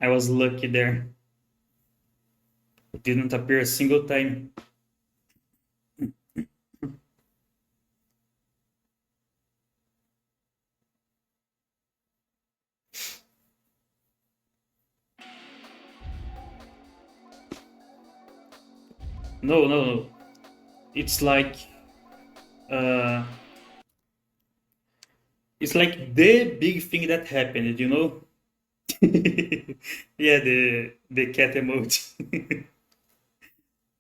I was lucky there. It didn't appear a single time. No. It's like the big thing that happened, you know? Yeah, the cat emote.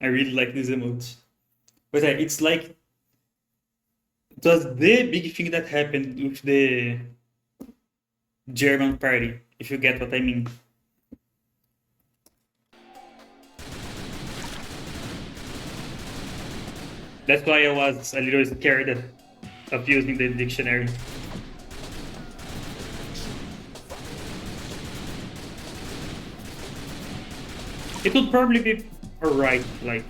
I really like this emote. But it's like it was the big thing that happened with the German party, if you get what I mean. That's why I was a little scared of using the dictionary. It would probably be alright, like...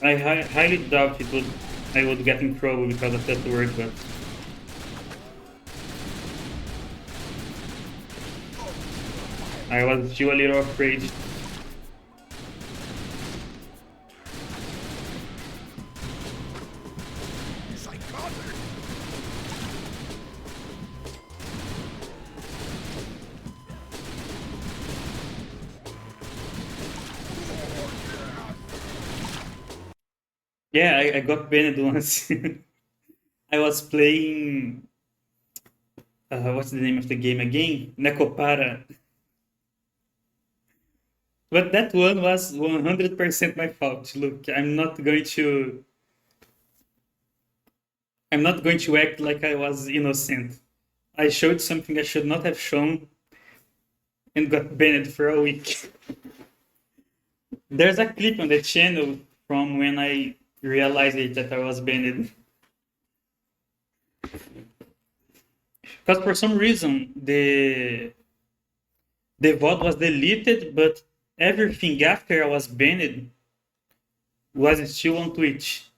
I highly doubt I would get in trouble because of that word, but... I was still a little afraid. Yeah, I got banned once. I was playing... what's the name of the game again? Necopara. But that one was 100% my fault. Look, I'm not going to act like I was innocent. I showed something I should not have shown and got banned for a week. There's a clip on the channel from when I realized that I was banned. Because for some reason the VOD was deleted, but everything after I was banned was still on Twitch.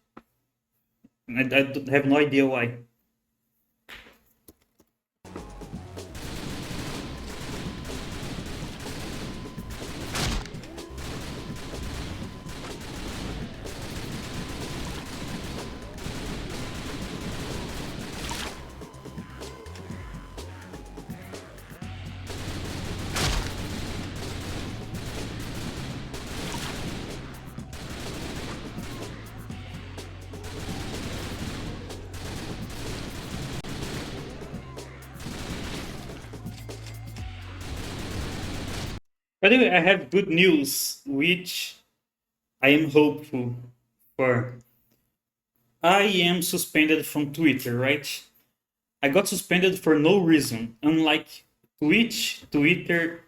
I have no idea why. By the way, I have good news, which I am hopeful for. I am suspended from Twitter, right? I got suspended for no reason. Unlike Twitch, Twitter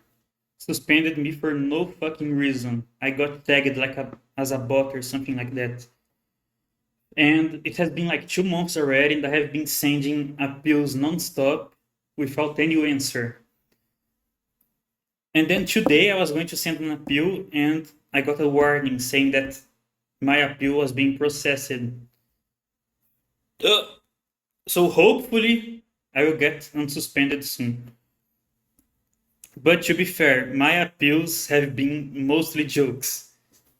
suspended me for no fucking reason. I got tagged like as a bot or something like that. And it has been like 2 months already, and I have been sending appeals non-stop without any answer. And then today I was going to send an appeal, and I got a warning saying that my appeal was being processed. So hopefully I will get unsuspended soon. But to be fair, my appeals have been mostly jokes.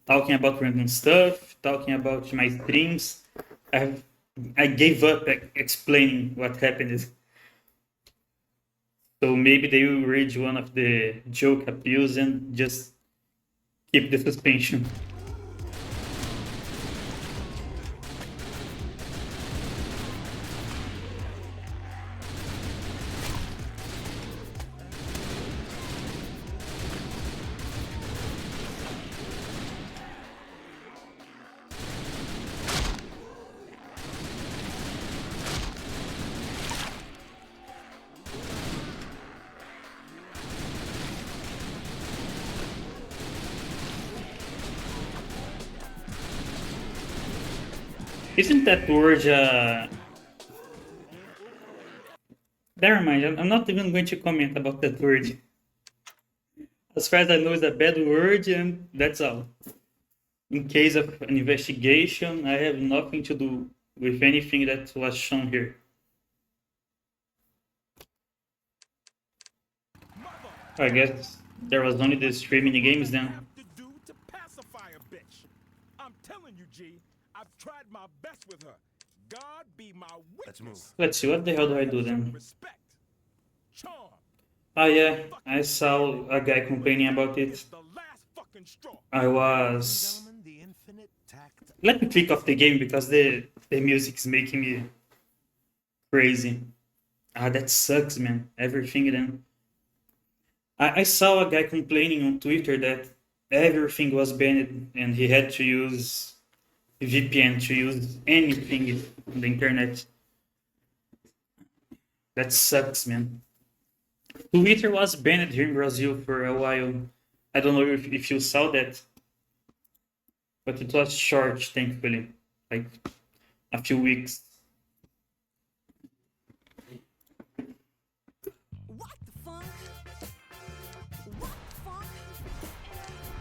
Talking about random stuff, talking about my streams. I gave up explaining what happened. So maybe they will read one of the joke appeals and just keep the suspension. Isn't that word never mind, I'm not even going to comment about that word. As far as I know, it's a bad word, and that's all. In case of an investigation, I have nothing to do with anything that was shown here. I guess there was only the streaming games then. To do to pacify a bitch. I'm telling you, G, I've tried my best with her. God be my witness. Let's move. Let's see, what the hell do I do then? Respect. Charm. Ah yeah, I saw a guy complaining about it. The last fucking straw. I was... Gentlemen, the infinite tact. Let me click off the game because the music is making me crazy. Ah, that sucks, man. Everything then. I saw a guy complaining on Twitter that everything was banned and he had to use VPN to use anything on the internet. That sucks, man. Twitter was banned here in Brazil for a while. I don't know if you saw that, but it was short, thankfully, like a few weeks. What the fuck? What the fuck?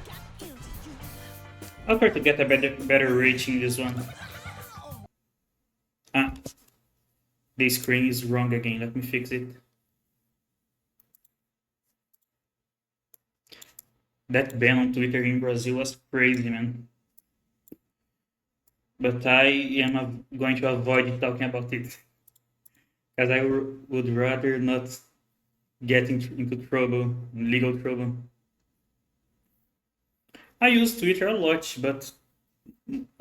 Got into you. I'll try to get a better rating this one. Ah, the screen is wrong again. Let me fix it. That ban on Twitter in Brazil was crazy, man. But I am going to avoid talking about it. Because I would rather not get into trouble, legal trouble. I use Twitter a lot, but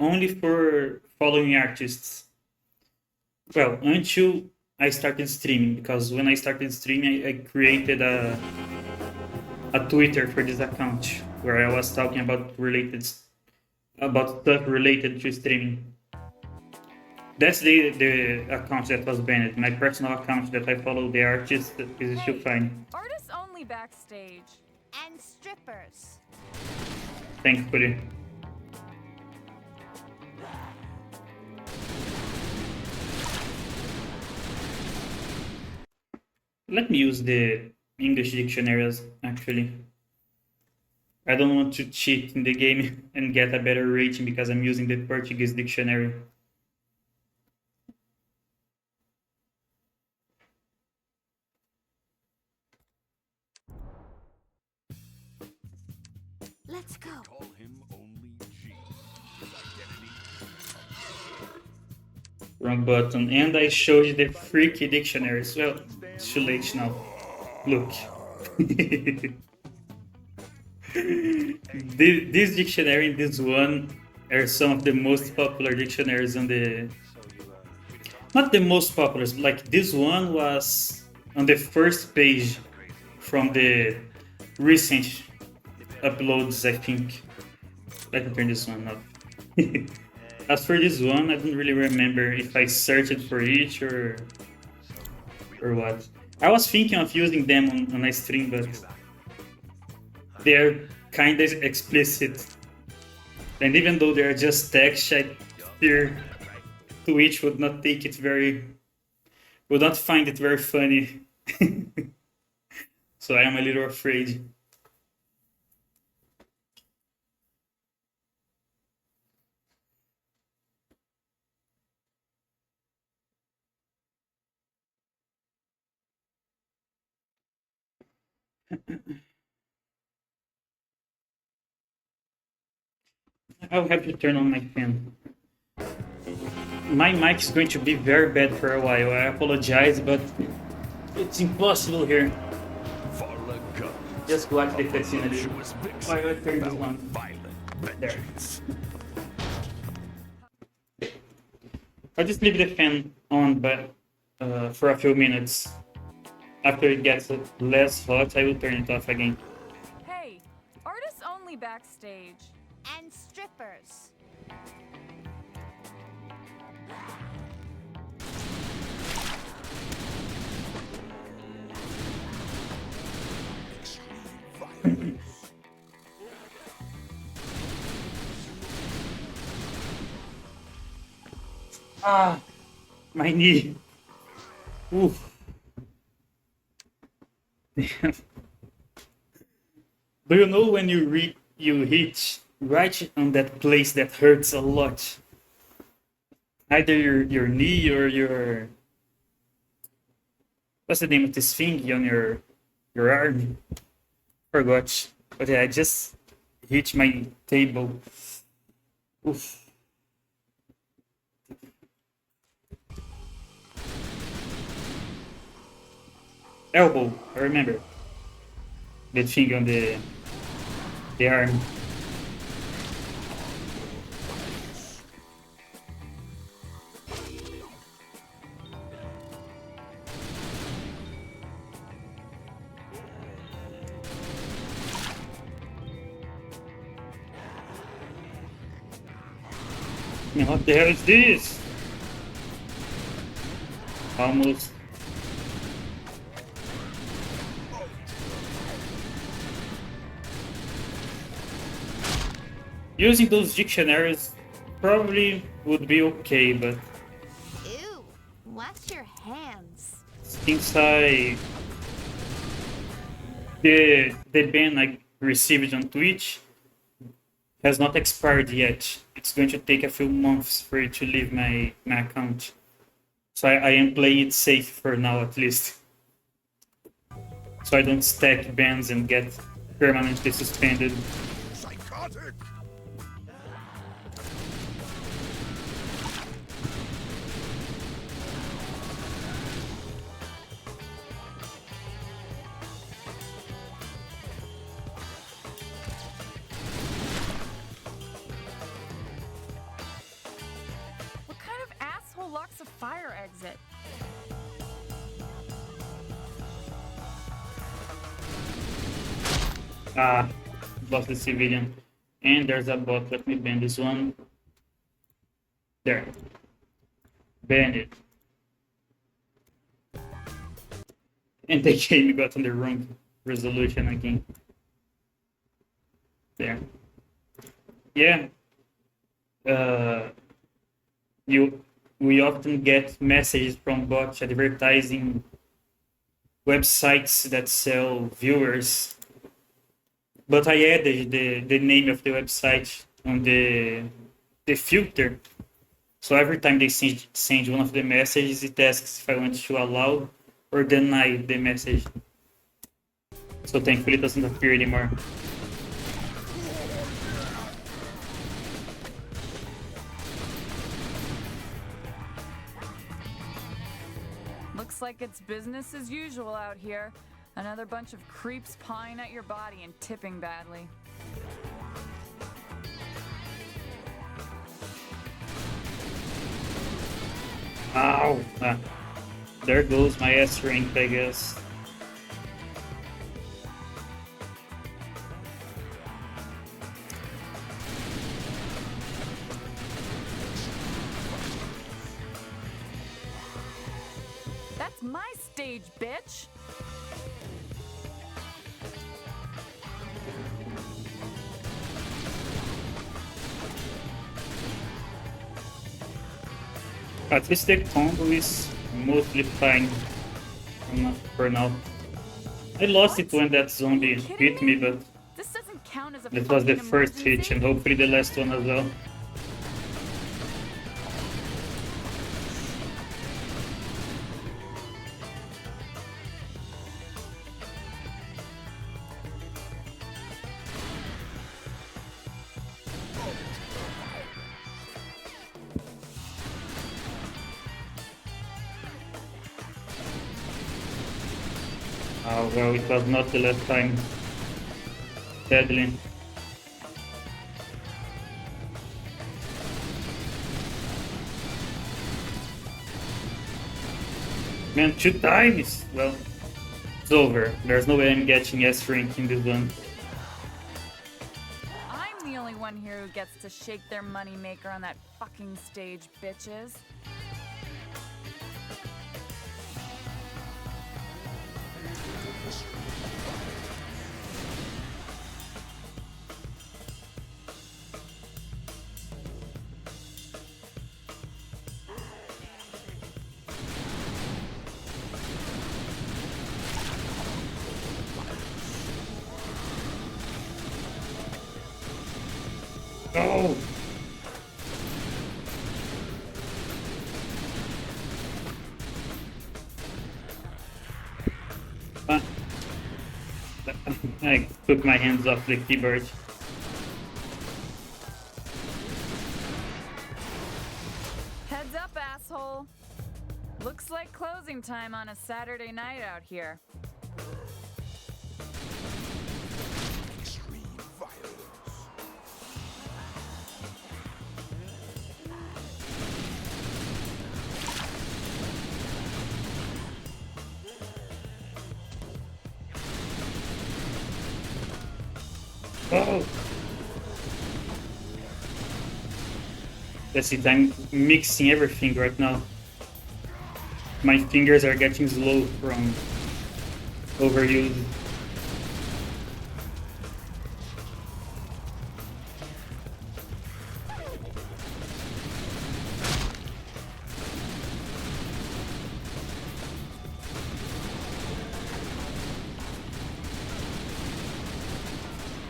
only for following artists. Well, until I started streaming, because when I started streaming, I created a Twitter for this account where I was talking about stuff related to streaming. That's the account that was banned. My personal account that I follow the artist is still fine. Artists only backstage. And strippers. Thankfully. Let me use the English dictionaries, actually. I don't want to cheat in the game and get a better rating because I'm using the Portuguese dictionary. Let's go. Call him only G. His identity. Wrong button. And I showed you the freaky dictionaries. Well, it's too late now. Look. This dictionary and this one are some of the most popular dictionaries on the... Not the most popular, like this one was on the first page from the recent uploads, I think. Let me turn this one off. As for this one, I don't really remember if I searched for each or what. I was thinking of using them on a stream, but they're kind of explicit. And even though they're just text, I fear Twitch would not find it very funny. So I am a little afraid. I'll have to turn on my fan. My mic is going to be very bad for a while. I apologize, but it's impossible here. Just go at the cutscene a little. Why do I turn this on? There. I'll just leave the fan on, but for a few minutes. After it gets less hot, I will turn it off again. Hey, artists only backstage. And strippers. Ah, my knee. Oof. Damn. Do you know when you hit right on that place that hurts a lot? Either your knee or your... What's the name of this thing on your arm? Forgot. But yeah, I just hit my table. Oof. Elbow, I remember. That thing on the arm. Man, what the hell is this? Almost. Using those dictionaries probably would be okay, but Ew, wash your hands. since the ban I received on Twitch has not expired yet. It's going to take a few months for it to leave my account. So I am playing it safe for now, at least. So I don't stack bans and get permanently suspended. Psychotic! What kind of asshole locks a fire exit? Ah, lost the civilian. And there's a bot. Let me ban this one. There. Ban it. And the game got on the wrong resolution again. There. Yeah. We often get messages from bots advertising websites that sell viewers. But I added the name of the website on the filter. So every time they send one of the messages, it asks if I want to allow or deny the message. So thankfully it doesn't appear anymore. Looks like it's business as usual out here. Another bunch of creeps pawing at your body and tipping badly. Ow! Ah, there goes my S rank, I guess. my stage, bitch! At least the combo is mostly fine for now. I lost it when that zombie hit me, but This doesn't count as a that was the fucking first hit emergency. and hopefully the last one as well. Oh well, it was not the last time. Sadly. Man, 2 times! Well, it's over. There's no way I'm getting S rank in this one. I'm the only one here who gets to shake their moneymaker on that fucking stage, bitches. Oh! Ah. I took my hands off the keyboard. Heads up, asshole. Looks like closing time on a Saturday night out here. Extreme violence. Oh! That's it, I'm mixing everything right now. My fingers are getting slow from overuse.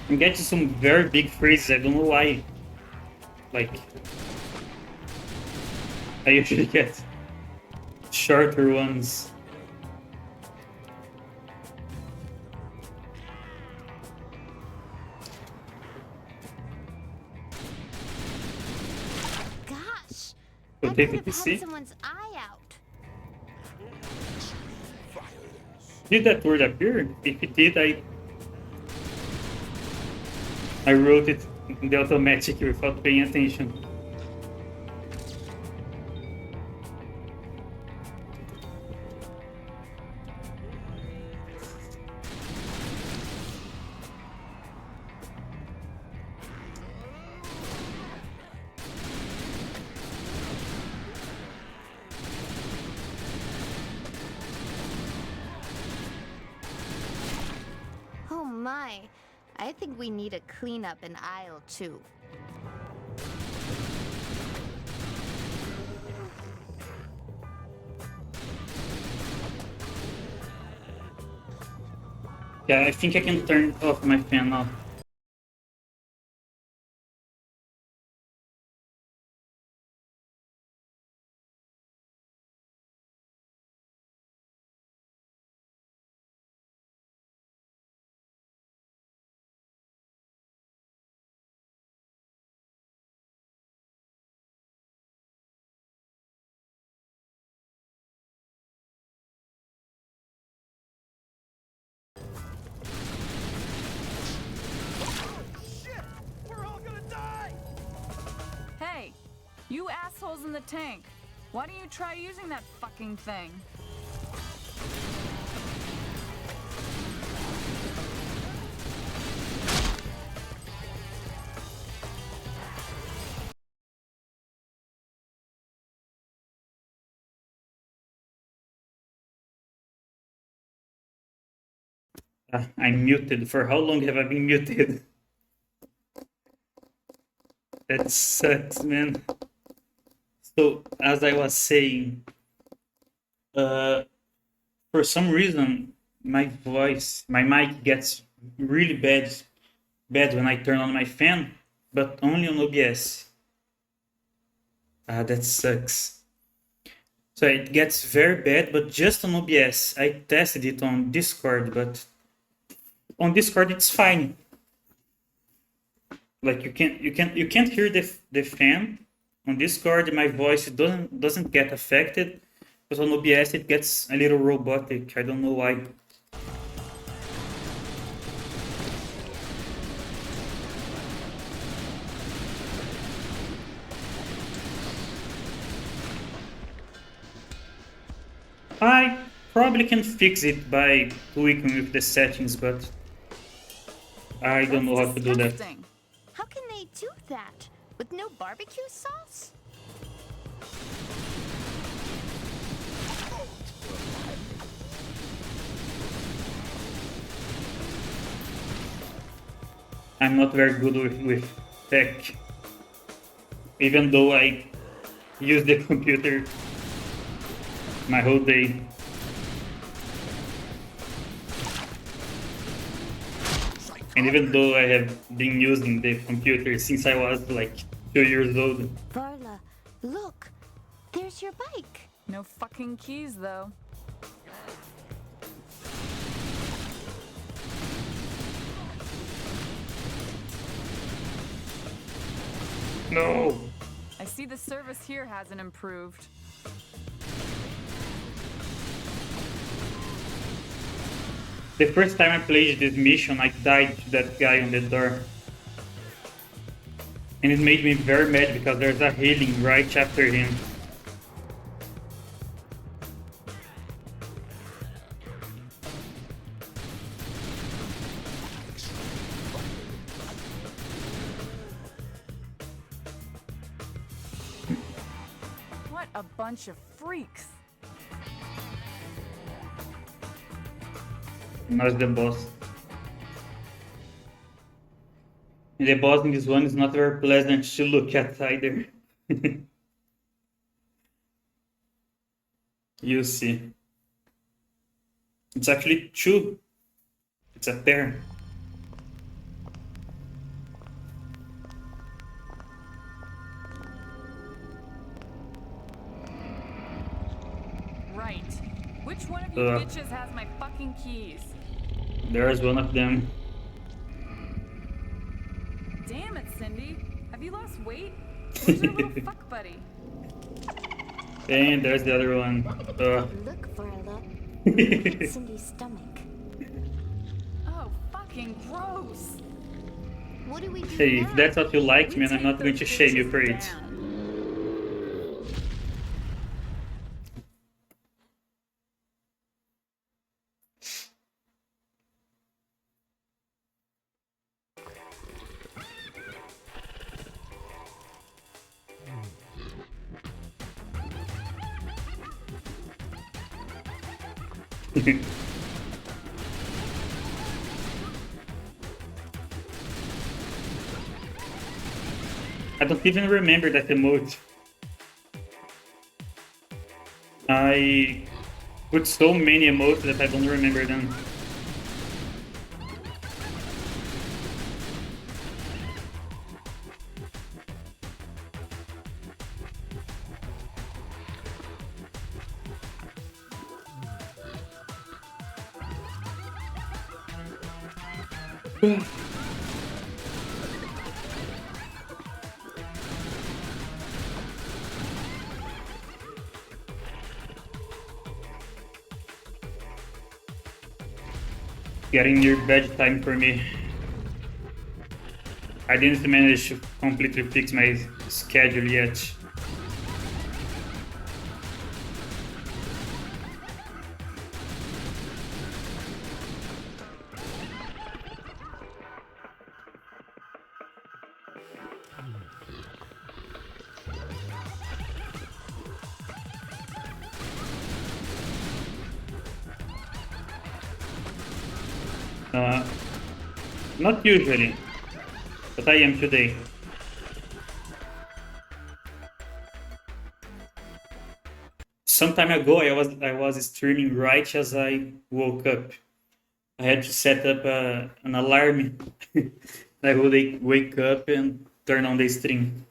I'm getting some very big freezes, I don't know why. Like, I usually get shorter ones. Gosh, So I take could the have PC. had someone's eye out. Did that word appear? If it did, I wrote it in the automatic without paying attention. Oh my, I think we need to clean up in aisle 2. Yeah, I think I can turn off my fan now. Hey, you assholes in the tank. Why don't you try using that fucking thing? I'm muted. For how long have I been muted? That sucks, man. So, as I was saying, for some reason, my mic gets really bad when I turn on my fan, but only on OBS. That sucks. So it gets very bad, but just on OBS. I tested it on Discord, but on Discord it's fine. Like you can't hear the fan. On Discord my voice doesn't get affected, but on OBS it gets a little robotic. I don't know why. I probably can fix it by tweaking with the settings, but I don't know how to do that. Disgusting. How can they do that? With no barbecue sauce? I'm not very good with tech. Even though I use the computer my whole day. And even though I have been using the computer since I was like 2 years old. Varla, look. There's your bike. No fucking keys, though. No! I see the service here hasn't improved. The first time I played this mission, I died to that guy on the door. And it made me very mad because there's a healing right after him. What a bunch of freaks. Not the boss. And the boss in this one is not very pleasant to look at either. You see. It's actually two. It's a pair. Right. Which one of you bitches has my fucking keys? There's one of them. Damn it, Cindy. Have you lost weight? Where's your little fuck buddy? And there's the other one. Look, Varla. Look at Cindy's stomach. Oh, fucking gross. What do we do Hey, now? if that's what you like, We man, I'm take not going those to shame you bitches for it. down. I don't even remember that emote. I put so many emotes that I don't remember them. Getting near bedtime for me. I didn't manage to completely fix my schedule yet. Not usually, but I am today. Some time ago, I was streaming right as I woke up. I had to set up an alarm. I would wake up and turn on the stream.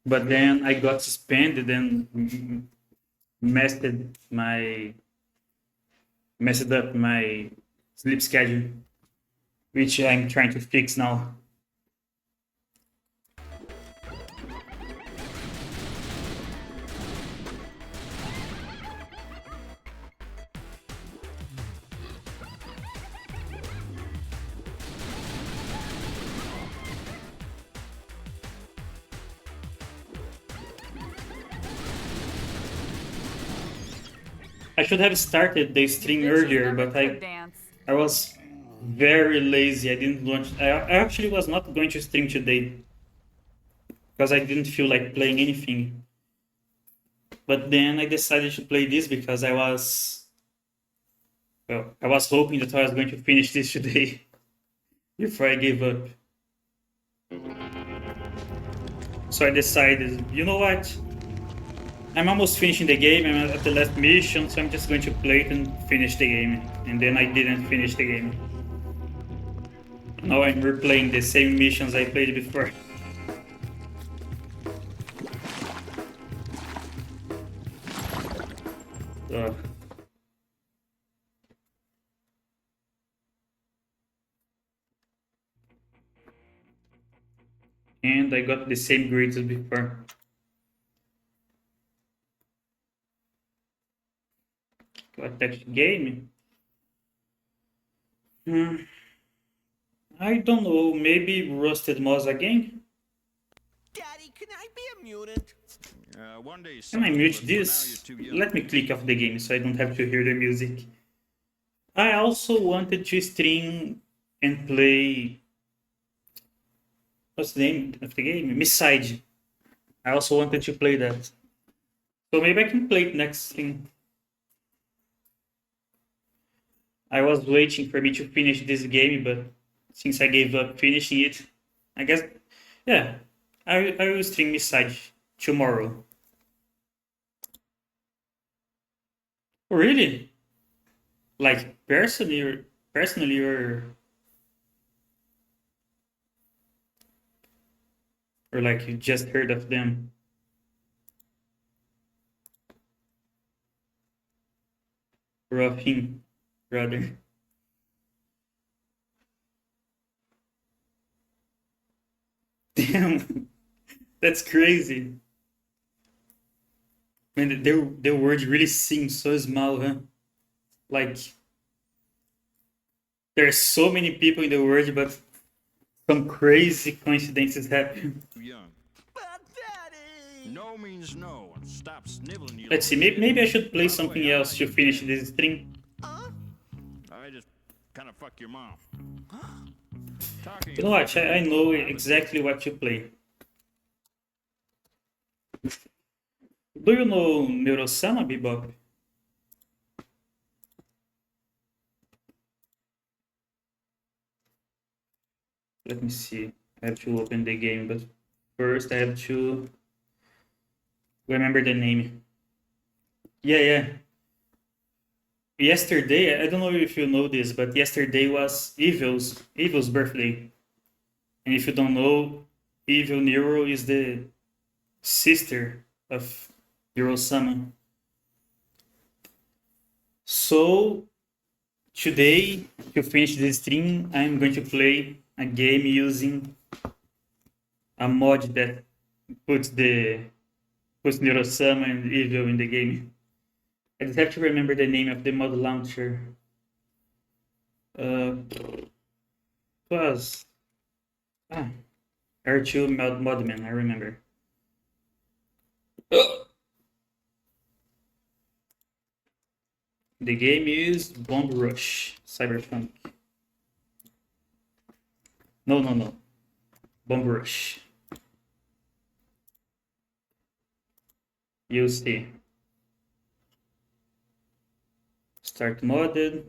But then I got suspended and messed my messed up my sleep schedule, which I'm trying to fix now. I should have started the stream earlier, but I was very lazy. I didn't launch. I actually was not going to stream today because I didn't feel like playing anything. But then I decided to play this because I was hoping that I was going to finish this today before I gave up. So I decided, you know what? I'm almost finishing the game. I'm at the last mission, so I'm just going to play it and finish the game. And then I didn't finish the game. Now I'm replaying the same missions I played before. So. And I got the same grades as before. What text game? I don't know. Maybe Rusted Moss again? Daddy, can I be a mutant? One day. Can I mute this? Let me click off the game so I don't have to hear the music. I also wanted to stream and play. What's the name of the game? Misside. I also wanted to play that. So maybe I can play it next stream. I was waiting for me to finish this game, but since I gave up finishing it, I guess, yeah, I will stream Misside tomorrow. Oh, really? Like personally or like you just heard of them? Or of him, rather. Damn, that's crazy. Man, their words really seem so small, huh? Like there's so many people in the world, but some crazy coincidences happen. Too young. But Daddy! No means no. And stop sniveling, you Let's see, little maybe I shit. should play By the something way, else to finish this stream. I just kind of fuck your mom. Talking You know what? I know exactly what to play. Do you know Neurosama, Bebop? Let me see. I have to open the game, but first I have to remember the name. Yeah. Yesterday, I don't know if you know this, but yesterday was Evil's birthday. And if you don't know, Evil Neuro is the sister of Neuro-sama. So today, to finish the stream, I'm going to play a game using a mod that puts Neuro-sama and Evil in the game. I just have to remember the name of the mod launcher. It was R2 Modman, I remember. The game is Bomb Rush Cyberfunk. No. Bomb Rush. You'll see. Start modded.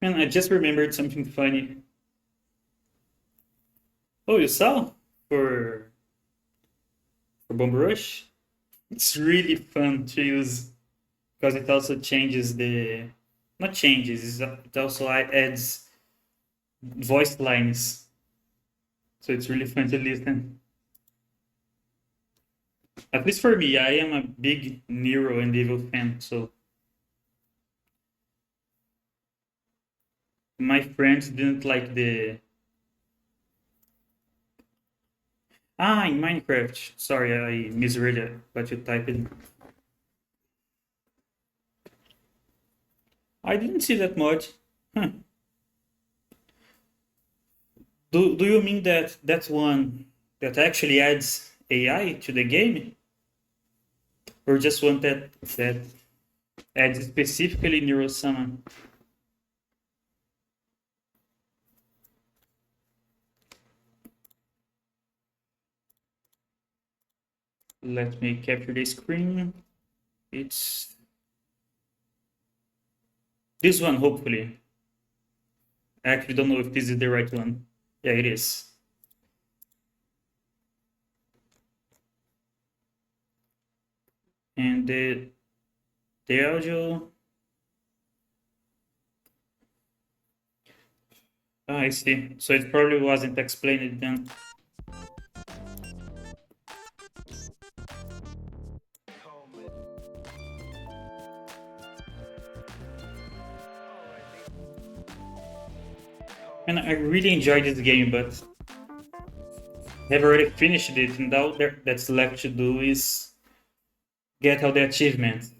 And I just remembered something funny. Oh, you saw? For Bomb Rush? It's really fun to use because it also changes the... Not changes, it also adds voice lines. So it's really fun to listen. At least for me, I am a big Neuro and Evil fan, so my friends didn't like the... in Minecraft. Sorry, I misread it, but you typed it. I didn't see that much. Huh. Do you mean that that's one that actually adds AI to the game? Or just one that adds specifically Neurosummon? Let me capture the screen. It's this one, hopefully. I actually don't know if this is the right one. Yeah, it is. And the audio... I see. So it probably wasn't explained then. And I really enjoyed this game, but I've already finished it, and all that's left to do is get all the achievements.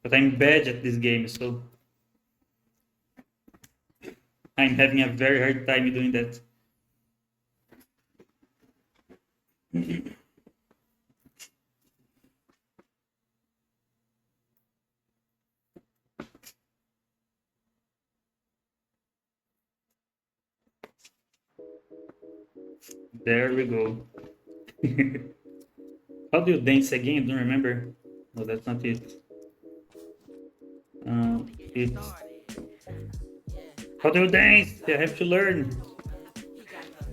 But I'm bad at this game, so I'm having a very hard time doing that. There we go. How do you dance again? I don't remember. No, that's not it. It's... How do you dance? I have to learn.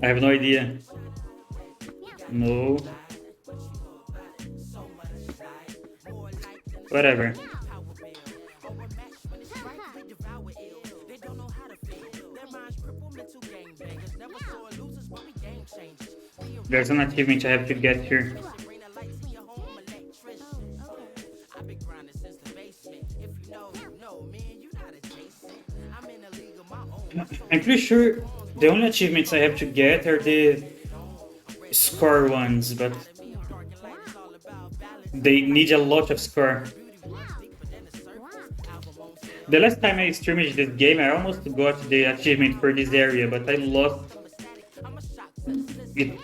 I have no idea. No. Whatever. There's an achievement I have to get here. I'm pretty sure the only achievements I have to get are the score ones, but they need a lot of score. The last time I streamed this game, I almost got the achievement for this area, but I lost it,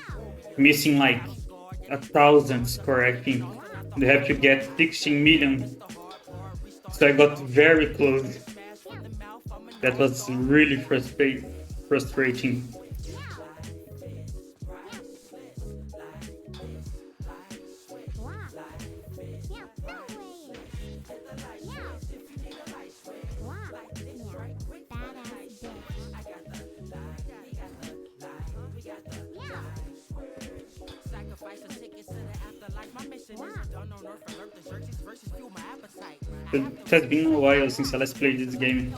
missing like 1,000 score, I think. They have to get 16 million. So I got very close. That was really frustrating. It has been a while since I last played this game.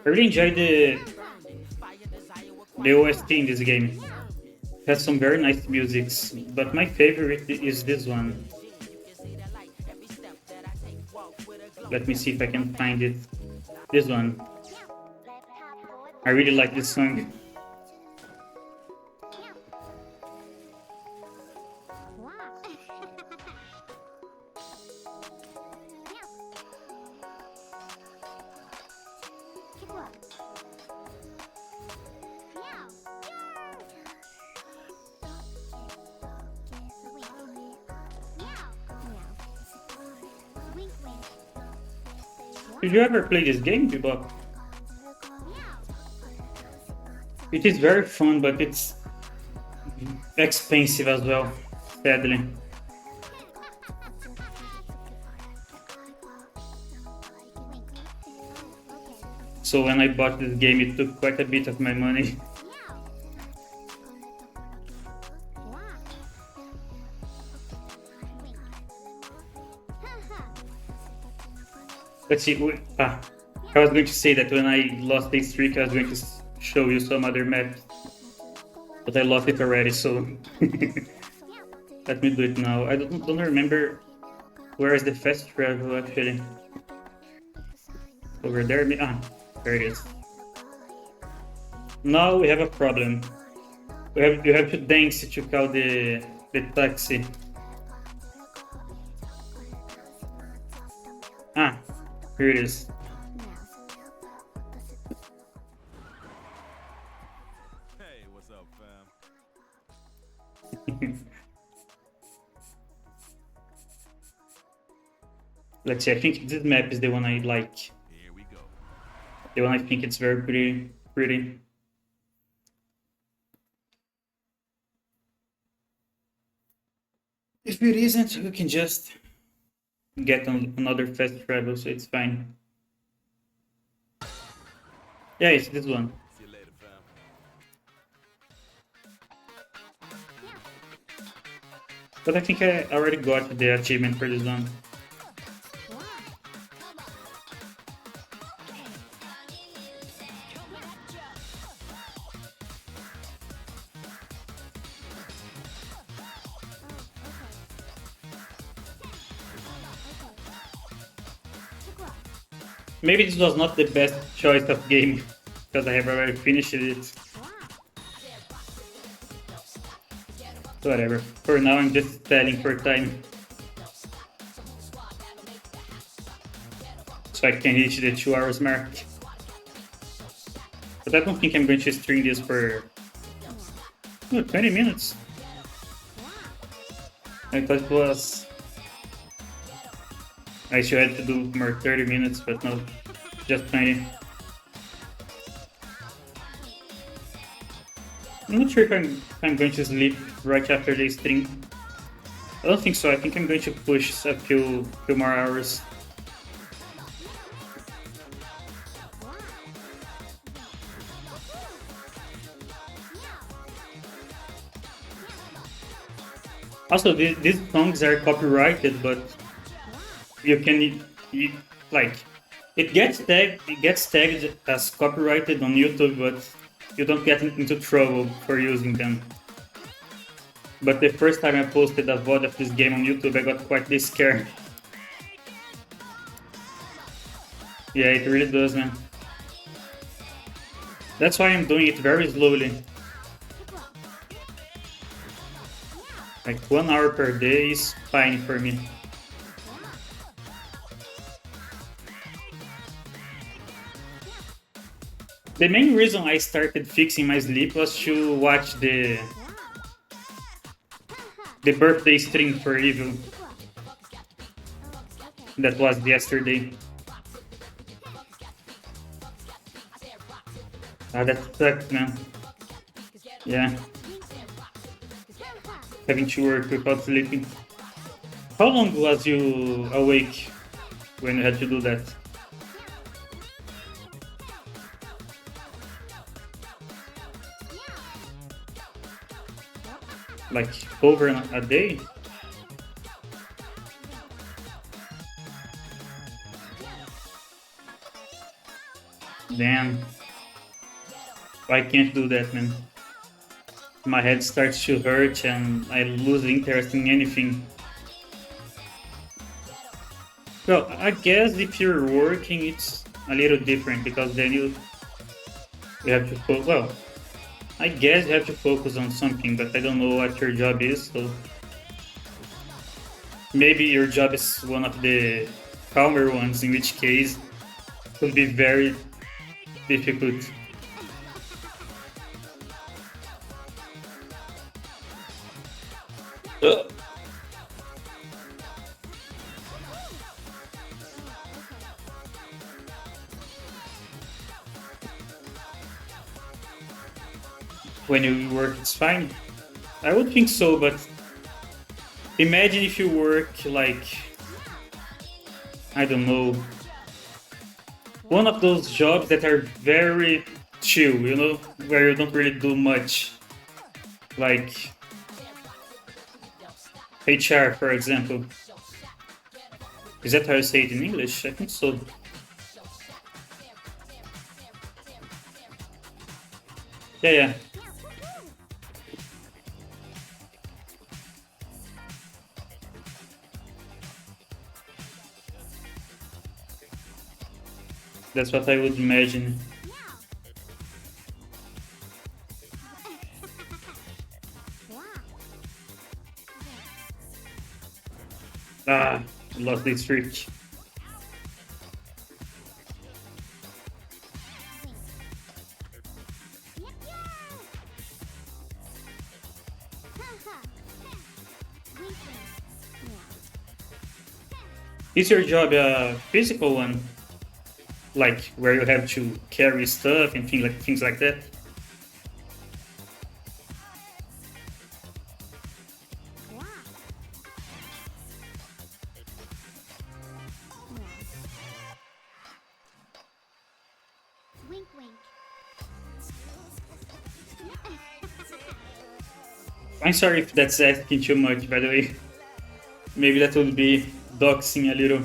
I really enjoyed the OST in this game. It has some very nice musics, but my favorite is this one. Let me see if I can find it. This one. I really like this song. Did you ever play this game, Bebop? It is very fun, but it's expensive as well, sadly. So when I bought this game, it took quite a bit of my money. Let's see. I was going to say that when I lost the streak, I was going to show you some other maps, but I lost it already. So let me do it now. I don't remember where is the fast travel actually. Over there. There it is. Now we have a problem. You have to dance to call the taxi. Here it is. Hey, what's up, fam? Let's see, I think this map is the one I like. Here we go. The one I think it's very pretty. If it isn't, we can just get on another fast travel, so it's fine. Yeah, it's this one. See you later, fam. But I think I already got the achievement for this one. Maybe this was not the best choice of game, because I have already finished it. Whatever. For now, I'm just telling for time. So I can reach the 2 hours mark. But I don't think I'm going to stream this for 20 minutes. I thought it was... I should have to do more 30 minutes, but no, just 20. I'm not sure if I'm going to sleep right after the stream. I don't think so. I think I'm going to push a few more hours. Also, these songs are copyrighted, but you can like it gets tagged as copyrighted on YouTube, but you don't get into trouble for using them. But the first time I posted a VOD of this game on YouTube, I got quite scared. Yeah, it really does, man. That's why I'm doing it very slowly. Like 1 hour per day is fine for me. The main reason I started fixing my sleep was to watch the birthday stream for Evil. That was yesterday. That sucked, man. Yeah. Having to work without sleeping. How long was you awake when you had to do that? Like over a day? Damn. I can't do that, man. My head starts to hurt and I lose interest in anything. Well, I guess if you're working, it's a little different because then you have to focus. Well, I guess you have to focus on something, but I don't know what your job is, so maybe your job is one of the calmer ones, in which case it would be very difficult. when you work, it's fine. I would think so, but imagine if you work like, I don't know, one of those jobs that are very chill, you know, where you don't really do much, like HR, for example. Is that how you say it in English? I think so. Yeah. That's what I would imagine. Ah, lost this trick. Is your job a physical one? Like where you have to carry stuff and things like that? Wink, wink. I'm sorry if that's asking too much, by the way. Maybe that would be doxing a little.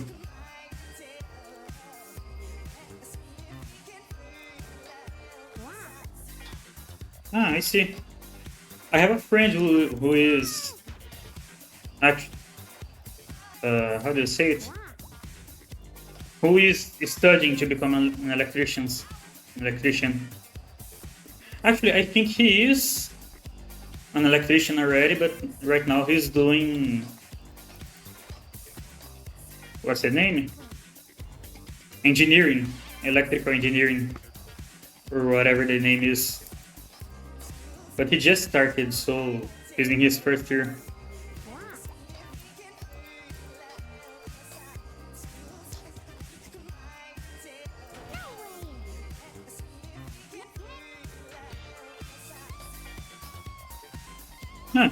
Ah, I see. I have a friend who is actually, how do you say it? Who is studying to become an electrician. Actually, I think he is an electrician already, but right now he's doing, what's the name? Engineering, electrical engineering, or whatever the name is. But he just started, so he's in his first year. Huh.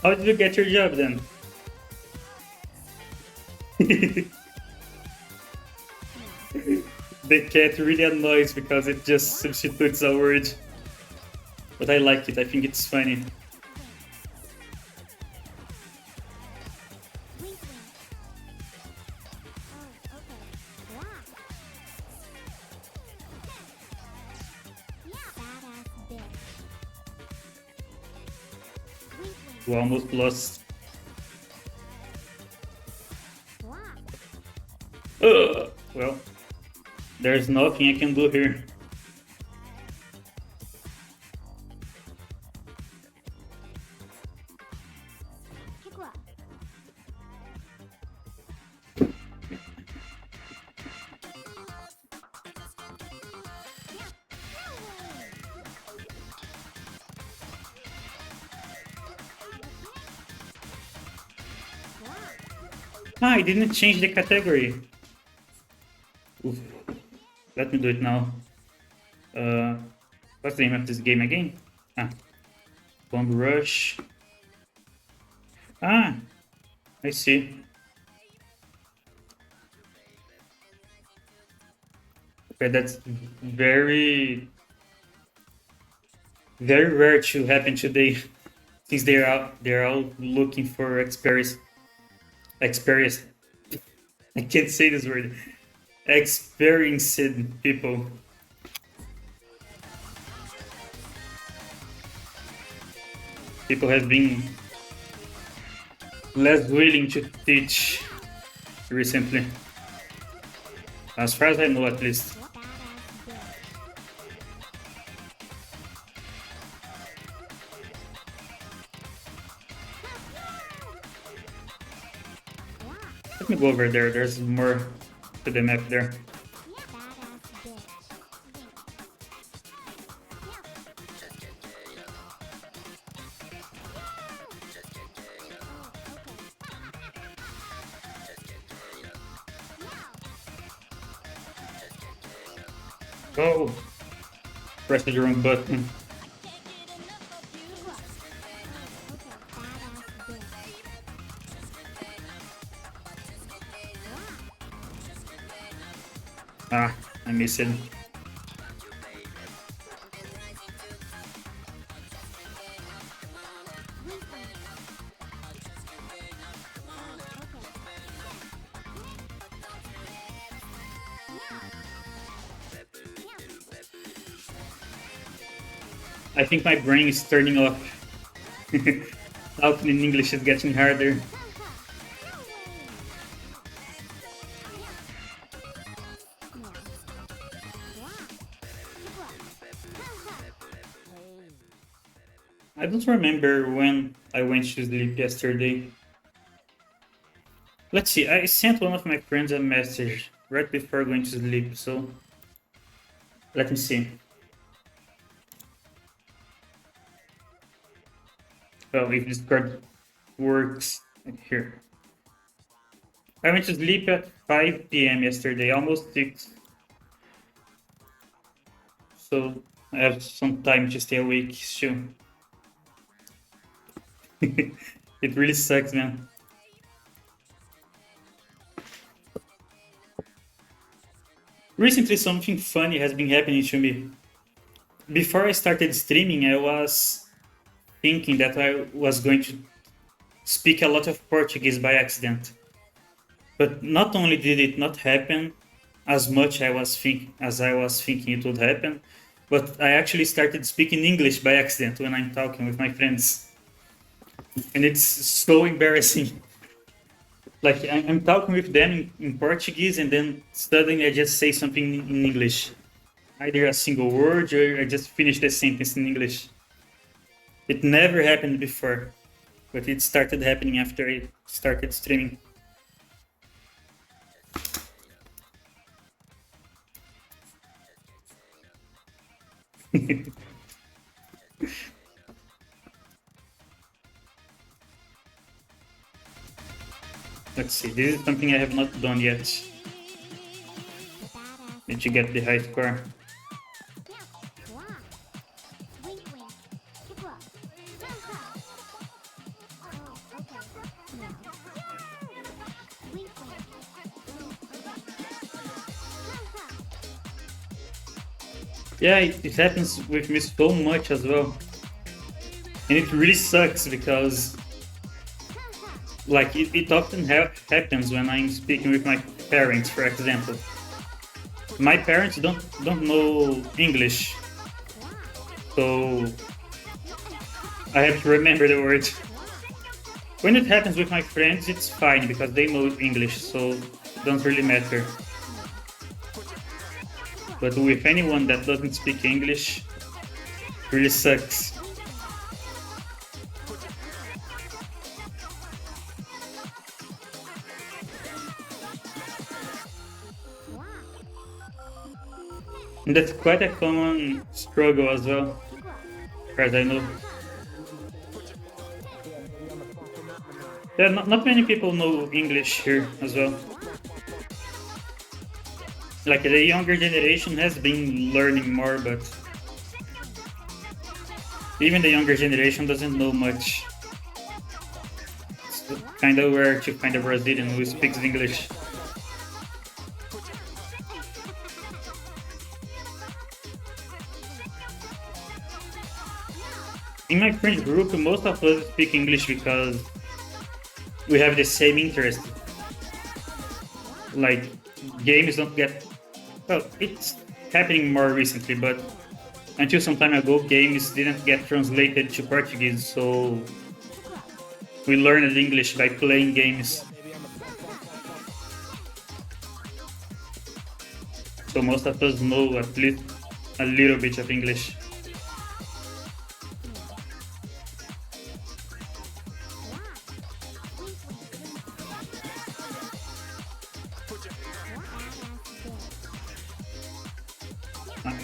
How did you get your job then? The cat really annoys because it just substitutes a word. But I like it, I think it's funny. We almost lost. Well, there's nothing I can do here. Ah, I didn't change the category. Oof. Let me do it now. What's the name of this game again? Ah, Bomb Rush. Ah, I see. Okay, that's very rare to happen today, since they're all looking for experience. I can't say this word. Experienced people. People have been less willing to teach recently. As far as I know, at least. Let me go over there. There's more to the map there. Oh, Press the wrong button. Ah, I missed it. I think my brain is turning off. Talking in English is getting harder. I don't remember when I went to sleep yesterday. Let's see, I sent one of my friends a message right before going to sleep, so let me see. Well, if Discord works here. I went to sleep at 5 p.m. yesterday, almost 6. So I have some time to stay awake still. It really sucks, man. Recently, something funny has been happening to me. Before I started streaming, I was thinking that I was going to speak a lot of Portuguese by accident. But not only did it not happen as much as I was thinking it would happen, but I actually started speaking English by accident when I'm talking with my friends. And it's so embarrassing. Like, I'm talking with them in Portuguese, and then suddenly I just say something in English. Either a single word, or I just finish the sentence in English. It never happened before, but it started happening after I started streaming. Let's see, this is something I have not done yet. Need to get the high score. Yeah, it happens with me so much as well. And it really sucks because like it often happens when I'm speaking with my parents, for example. My parents don't know English, so I have to remember the words. When it happens with my friends, it's fine because they know English, so it doesn't really matter. But with anyone that doesn't speak English, it really sucks. And that's quite a common struggle as well, as far as I know. Yeah, not many people know English here as well. Like, the younger generation has been learning more, but even the younger generation doesn't know much. It's kind of rare to find a Brazilian who speaks English. In my friend group, most of us speak English because we have the same interest. Like, games don't get... Well, it's happening more recently, but until some time ago, games didn't get translated to Portuguese, so we learned English by playing games. So most of us know at least a little bit of English.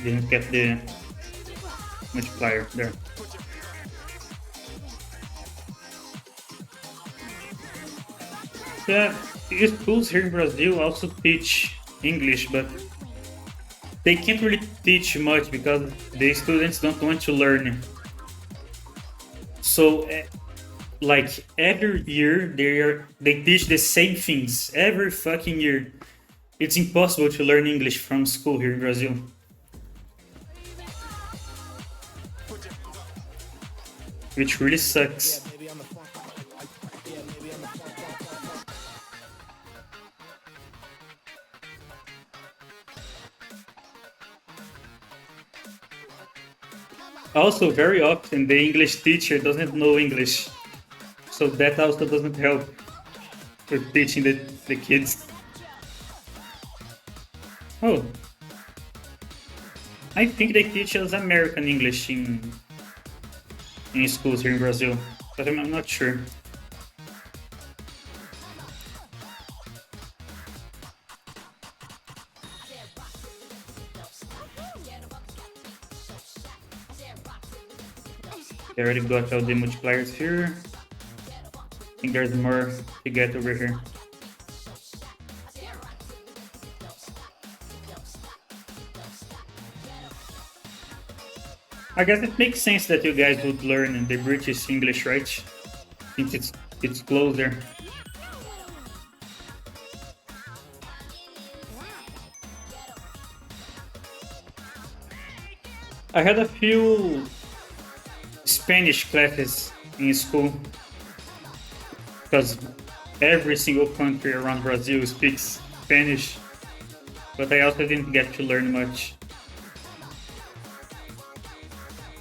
Didn't get the multiplier there. Yeah, schools here in Brazil also teach English, but they can't really teach much because the students don't want to learn. So, like every year, they teach the same things every fucking year. It's impossible to learn English from school here in Brazil. Which really sucks. Also, very often the English teacher doesn't know English, so that also doesn't help with teaching the kids. Oh, I think they teach us American English in schools here in Brazil, but I'm not sure. I already got all the multipliers here. I think there's more to get over here. I guess it makes sense that you guys would learn the British English, right? Since it's closer. I had a few Spanish classes in school because every single country around Brazil speaks Spanish, but I also didn't get to learn much.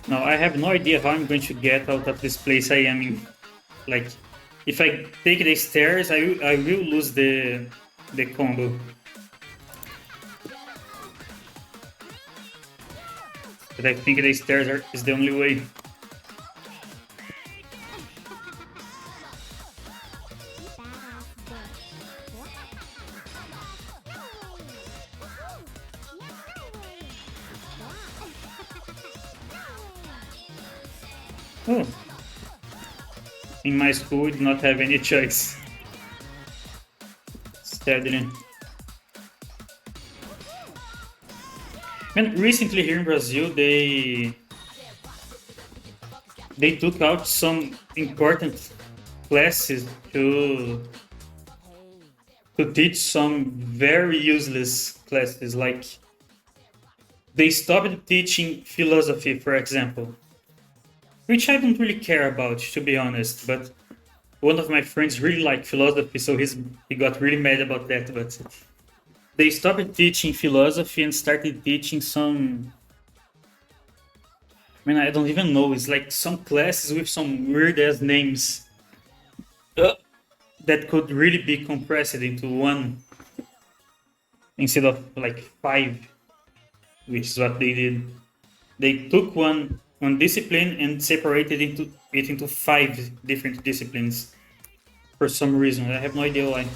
Now I have no idea how I'm going to get out of this place I am in. Like, if I take the stairs, I will lose the combo. But I think the stairs is the only way. Oh. In my school, we did not have any choice. Sadly. And recently here in Brazil, they took out some important classes to teach some very useless classes. Like, they stopped teaching philosophy, for example, which I don't really care about, to be honest. But one of my friends really liked philosophy, so he got really mad about that. But they stopped teaching philosophy and started teaching some. I mean, I don't even know. It's like some classes with some weird ass names that could really be compressed into one instead of like 5, which is what they did. They took one discipline and separated it into 5 different disciplines for some reason. I have no idea why.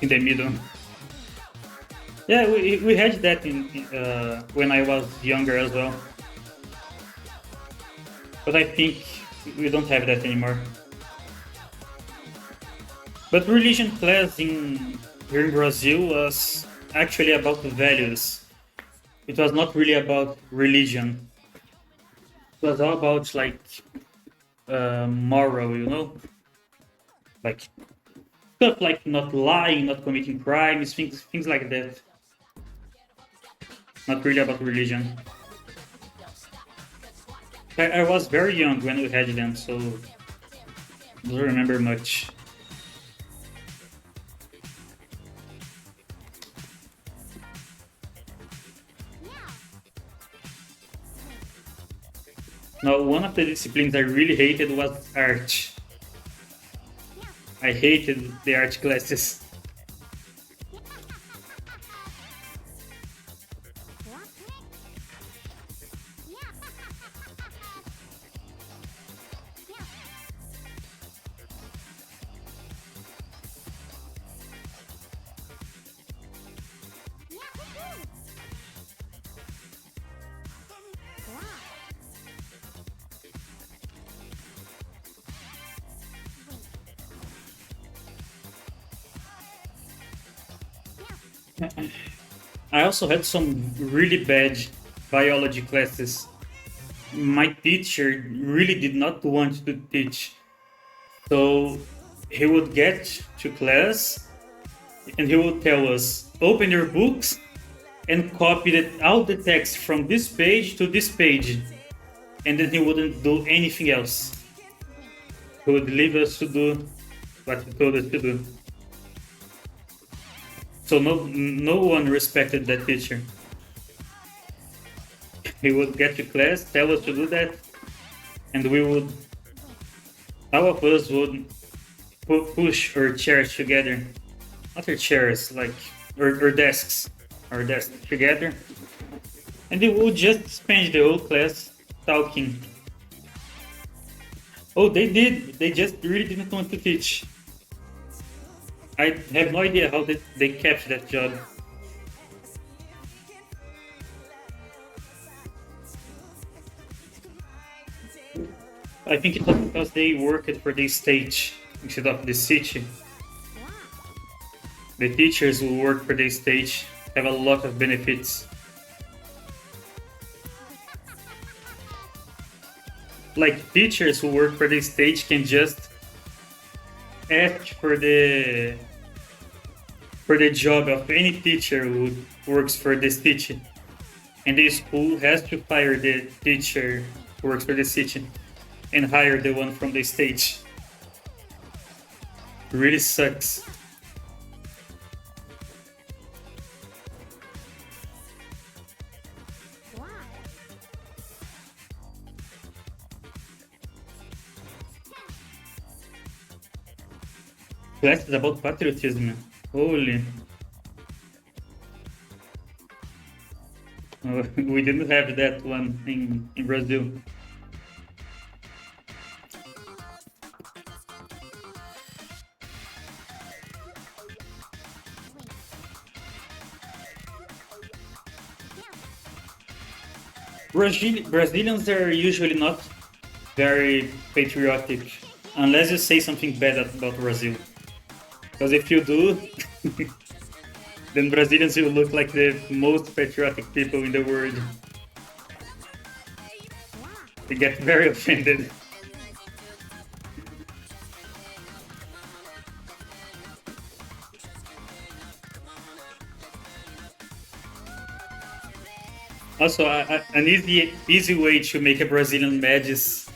In the middle. Yeah, we had that in when I was younger as well. But I think we don't have that anymore. But religion class here in Brazil was actually about values. It was not really about religion. It was all about like moral, you know? Like stuff like not lying, not committing crimes, things like that. Not really about religion. I was very young when we had them, so I don't remember much. Now, one of the disciplines I really hated was art. I hated the art classes. I also had some really bad biology classes. My teacher really did not want to teach. So he would get to class and he would tell us, open your books and copy all the text from this page to this page. And then he wouldn't do anything else. He would leave us to do what he told us to do. So no one respected that teacher. He would get to class, tell us to do that, and all of us would push our chairs together. Not our chairs, like our desks. Our desks together. And we would just spend the whole class talking. Oh, they did. They just really didn't want to teach. I have no idea how they kept that job. I think it was because they worked for the stage instead of the city. The teachers who work for the stage have a lot of benefits. Like teachers who work for the stage can just ask for the job of any teacher who works for the city, and the school has to fire the teacher who works for the city and hire the one from the stage. Really sucks. Class is about patriotism. Holy. We didn't have that one in Brazil. Brazilians are usually not very patriotic unless you say something bad about Brazil. Because if you do, then Brazilians will look like the most patriotic people in the world. They get very offended. Also, an easy way to make a Brazilian mad is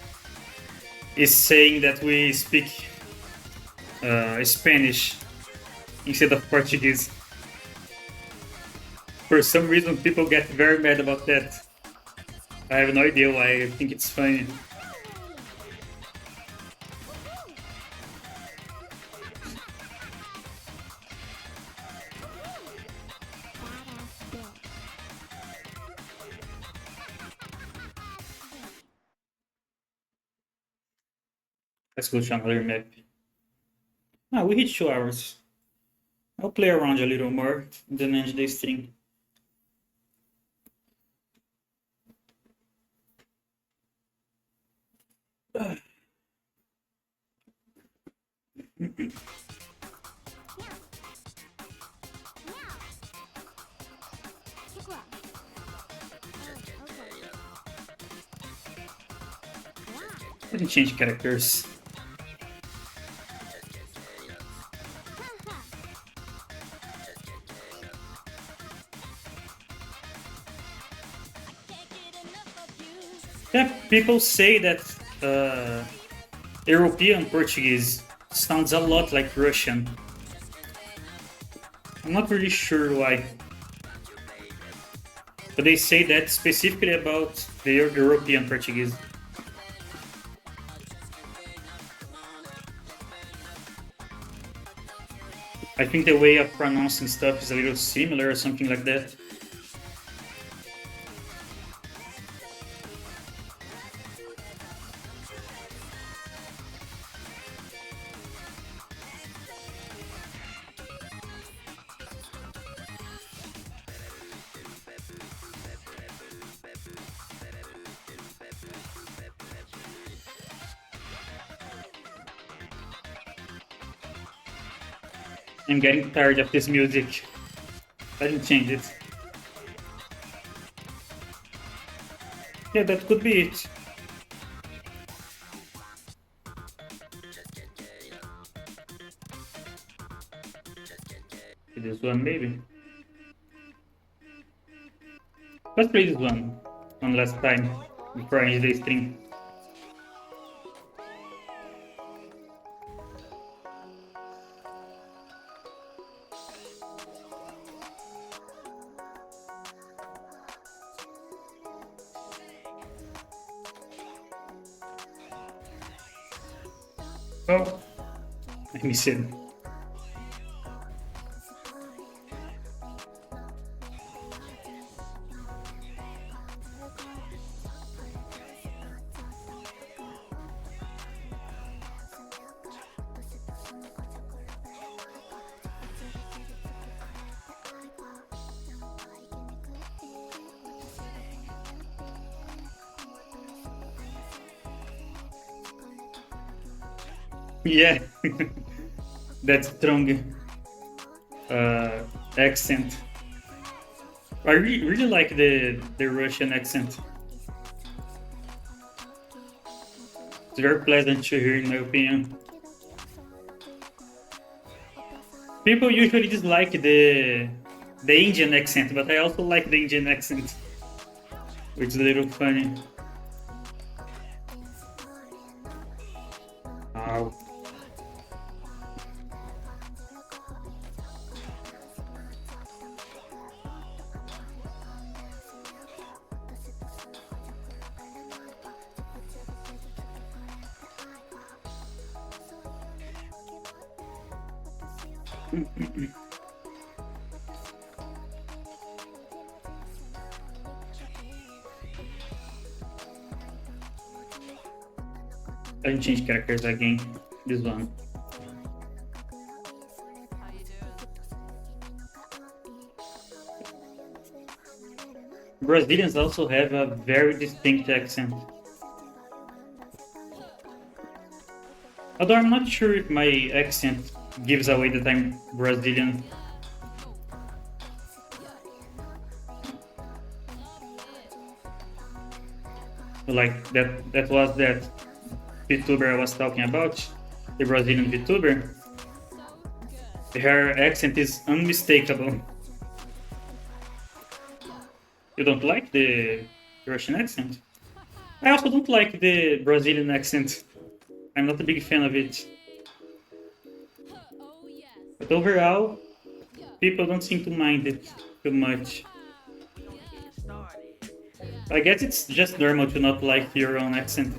saying that we speak Spanish instead of Portuguese. For some reason, people get very mad about that. I have no idea why. I think it's funny. Let's go to another map. We hit 2 hours. I'll play around a little more and then end the stream. Let me change characters. Yeah, people say that European Portuguese sounds a lot like Russian. I'm not really sure why. But they say that specifically about the European Portuguese. I think the way of pronouncing stuff is a little similar or something like that. I'm getting tired of this music. I didn't change it. Yeah, that could be it. This one, maybe. Let's play this one last time before I end the stream. Oh, I missed it. Yeah, that strong accent. I really like the Russian accent. It's very pleasant to hear, in my opinion. People usually dislike the Indian accent, but I also like the Indian accent, which is a little funny. Ow. I can change characters again. This one. Brazilians also have a very distinct accent. Although I'm not sure if my accent gives away that I'm Brazilian. Like that was that vtuber I was talking about, the Brazilian vtuber. Her accent is unmistakable. You don't like the Russian accent? I also don't like the Brazilian accent. I'm not a big fan of it. But overall, people don't seem to mind it too much. I guess it's just normal to not like your own accent.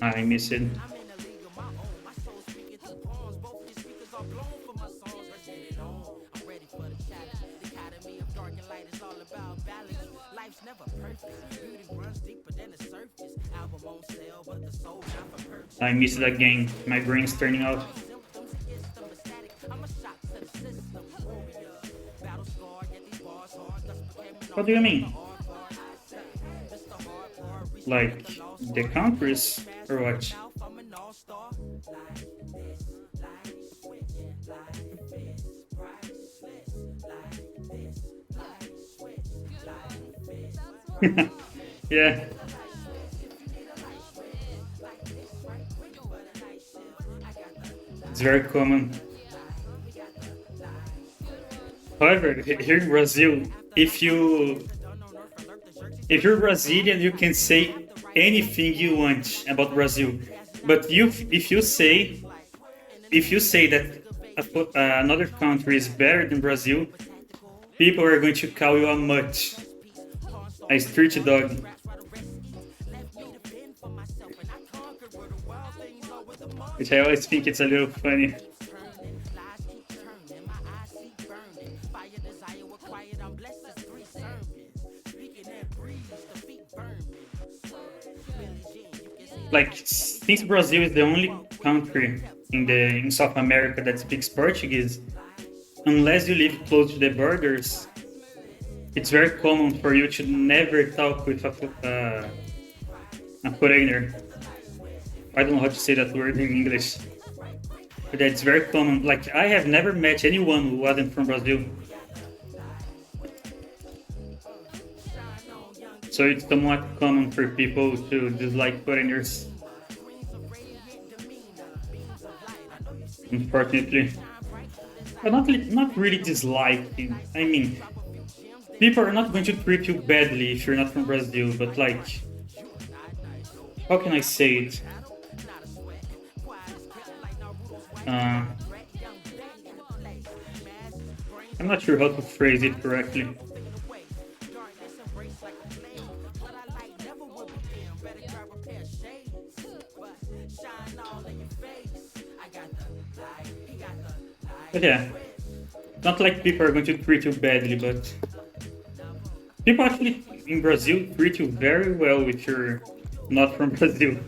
I miss it. I miss it again. My brain's turning off. What do you mean? Like the countries or what? Yeah. It's very common. However, here in Brazil, if you're Brazilian, you can say anything you want about Brazil. But if you say that another country is better than Brazil, people are going to call you a mutt, a street dog. Which I always think it's a little funny. like since Brazil is the only country in South America that speaks Portuguese, unless you live close to the borders, it's very common for you to never talk with a foreigner. I don't know how to say that word in English, but it's very common. Like I have never met anyone who wasn't from Brazil. So it's somewhat common for people to dislike foreigners. Unfortunately. But not really disliking. I mean, people are not going to treat you badly if you're not from Brazil, but like, how can I say it? I'm not sure how to phrase it correctly. But yeah, not like people are going to treat you badly, but people actually in Brazil treat you very well if you're not from Brazil.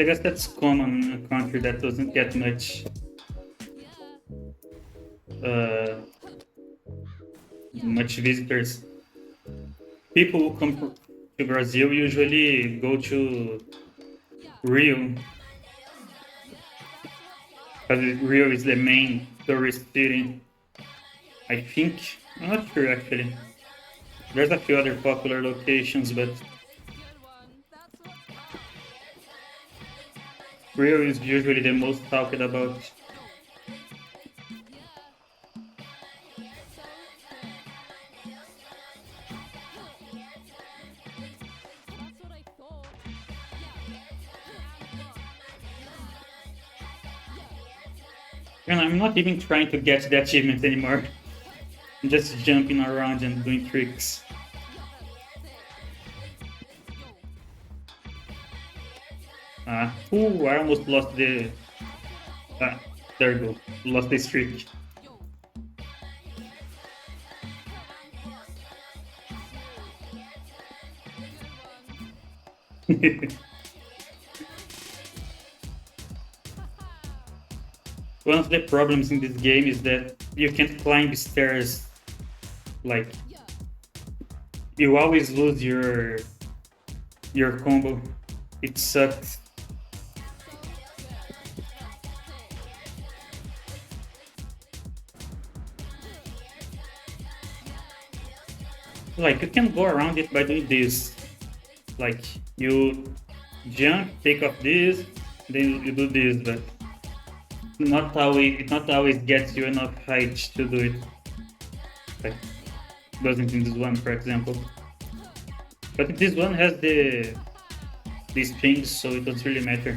I guess that's common in a country that doesn't get much visitors. People who come to Brazil usually go to Rio, because Rio is the main tourist city. I think. I'm not sure actually. There's a few other popular locations, but Rio is usually the most talked about. And I'm not even trying to get the achievement anymore. I'm just jumping around and doing tricks. I almost lost the... there we go. Lost the streak. One of the problems in this game is that you can't climb stairs. Like, you always lose your combo. It sucks. Like, you can go around it by doing this. Like, you jump, take off this, then you do this, but it not always gets you enough height to do it. Like, doesn't in this one, for example. But this one has these things, so it doesn't really matter.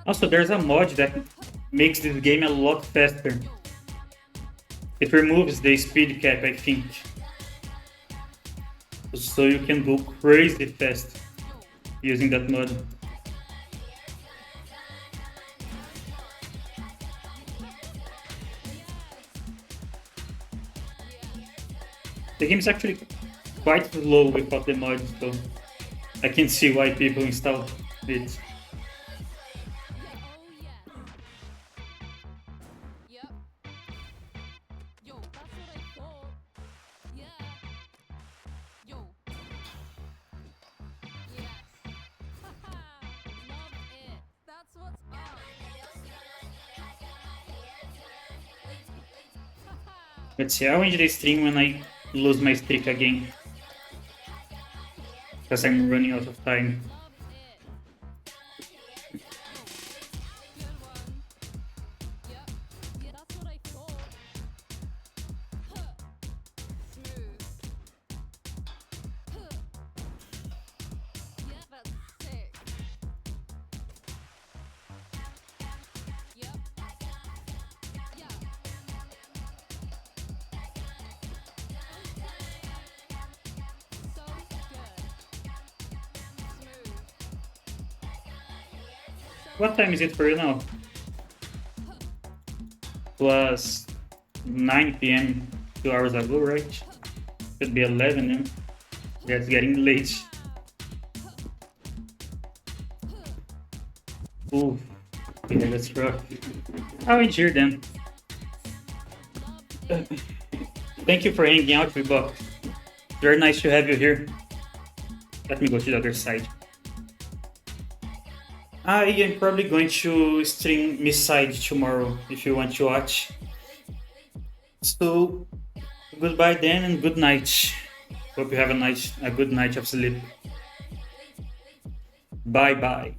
Also, there's a mod that makes this game a lot faster. It removes the speed cap, I think. So you can go crazy fast using that mod. The game is actually quite slow without the mod, so I can see why people install it. Let's see, I'll end the stream when I lose my streak again. Because I'm running out of time. What time is it for you now? It was 9 p.m. 2 hours ago, right? Should be 11 then. Yeah, it's getting late. Ooh, yeah, that's rough. I'll endure them. Thank you for hanging out with me, Buck. Very nice to have you here. Let me go to the other side. I am probably going to stream Miss Side tomorrow if you want to watch. So, goodbye then and good night. Hope you have a good night of sleep. Bye bye.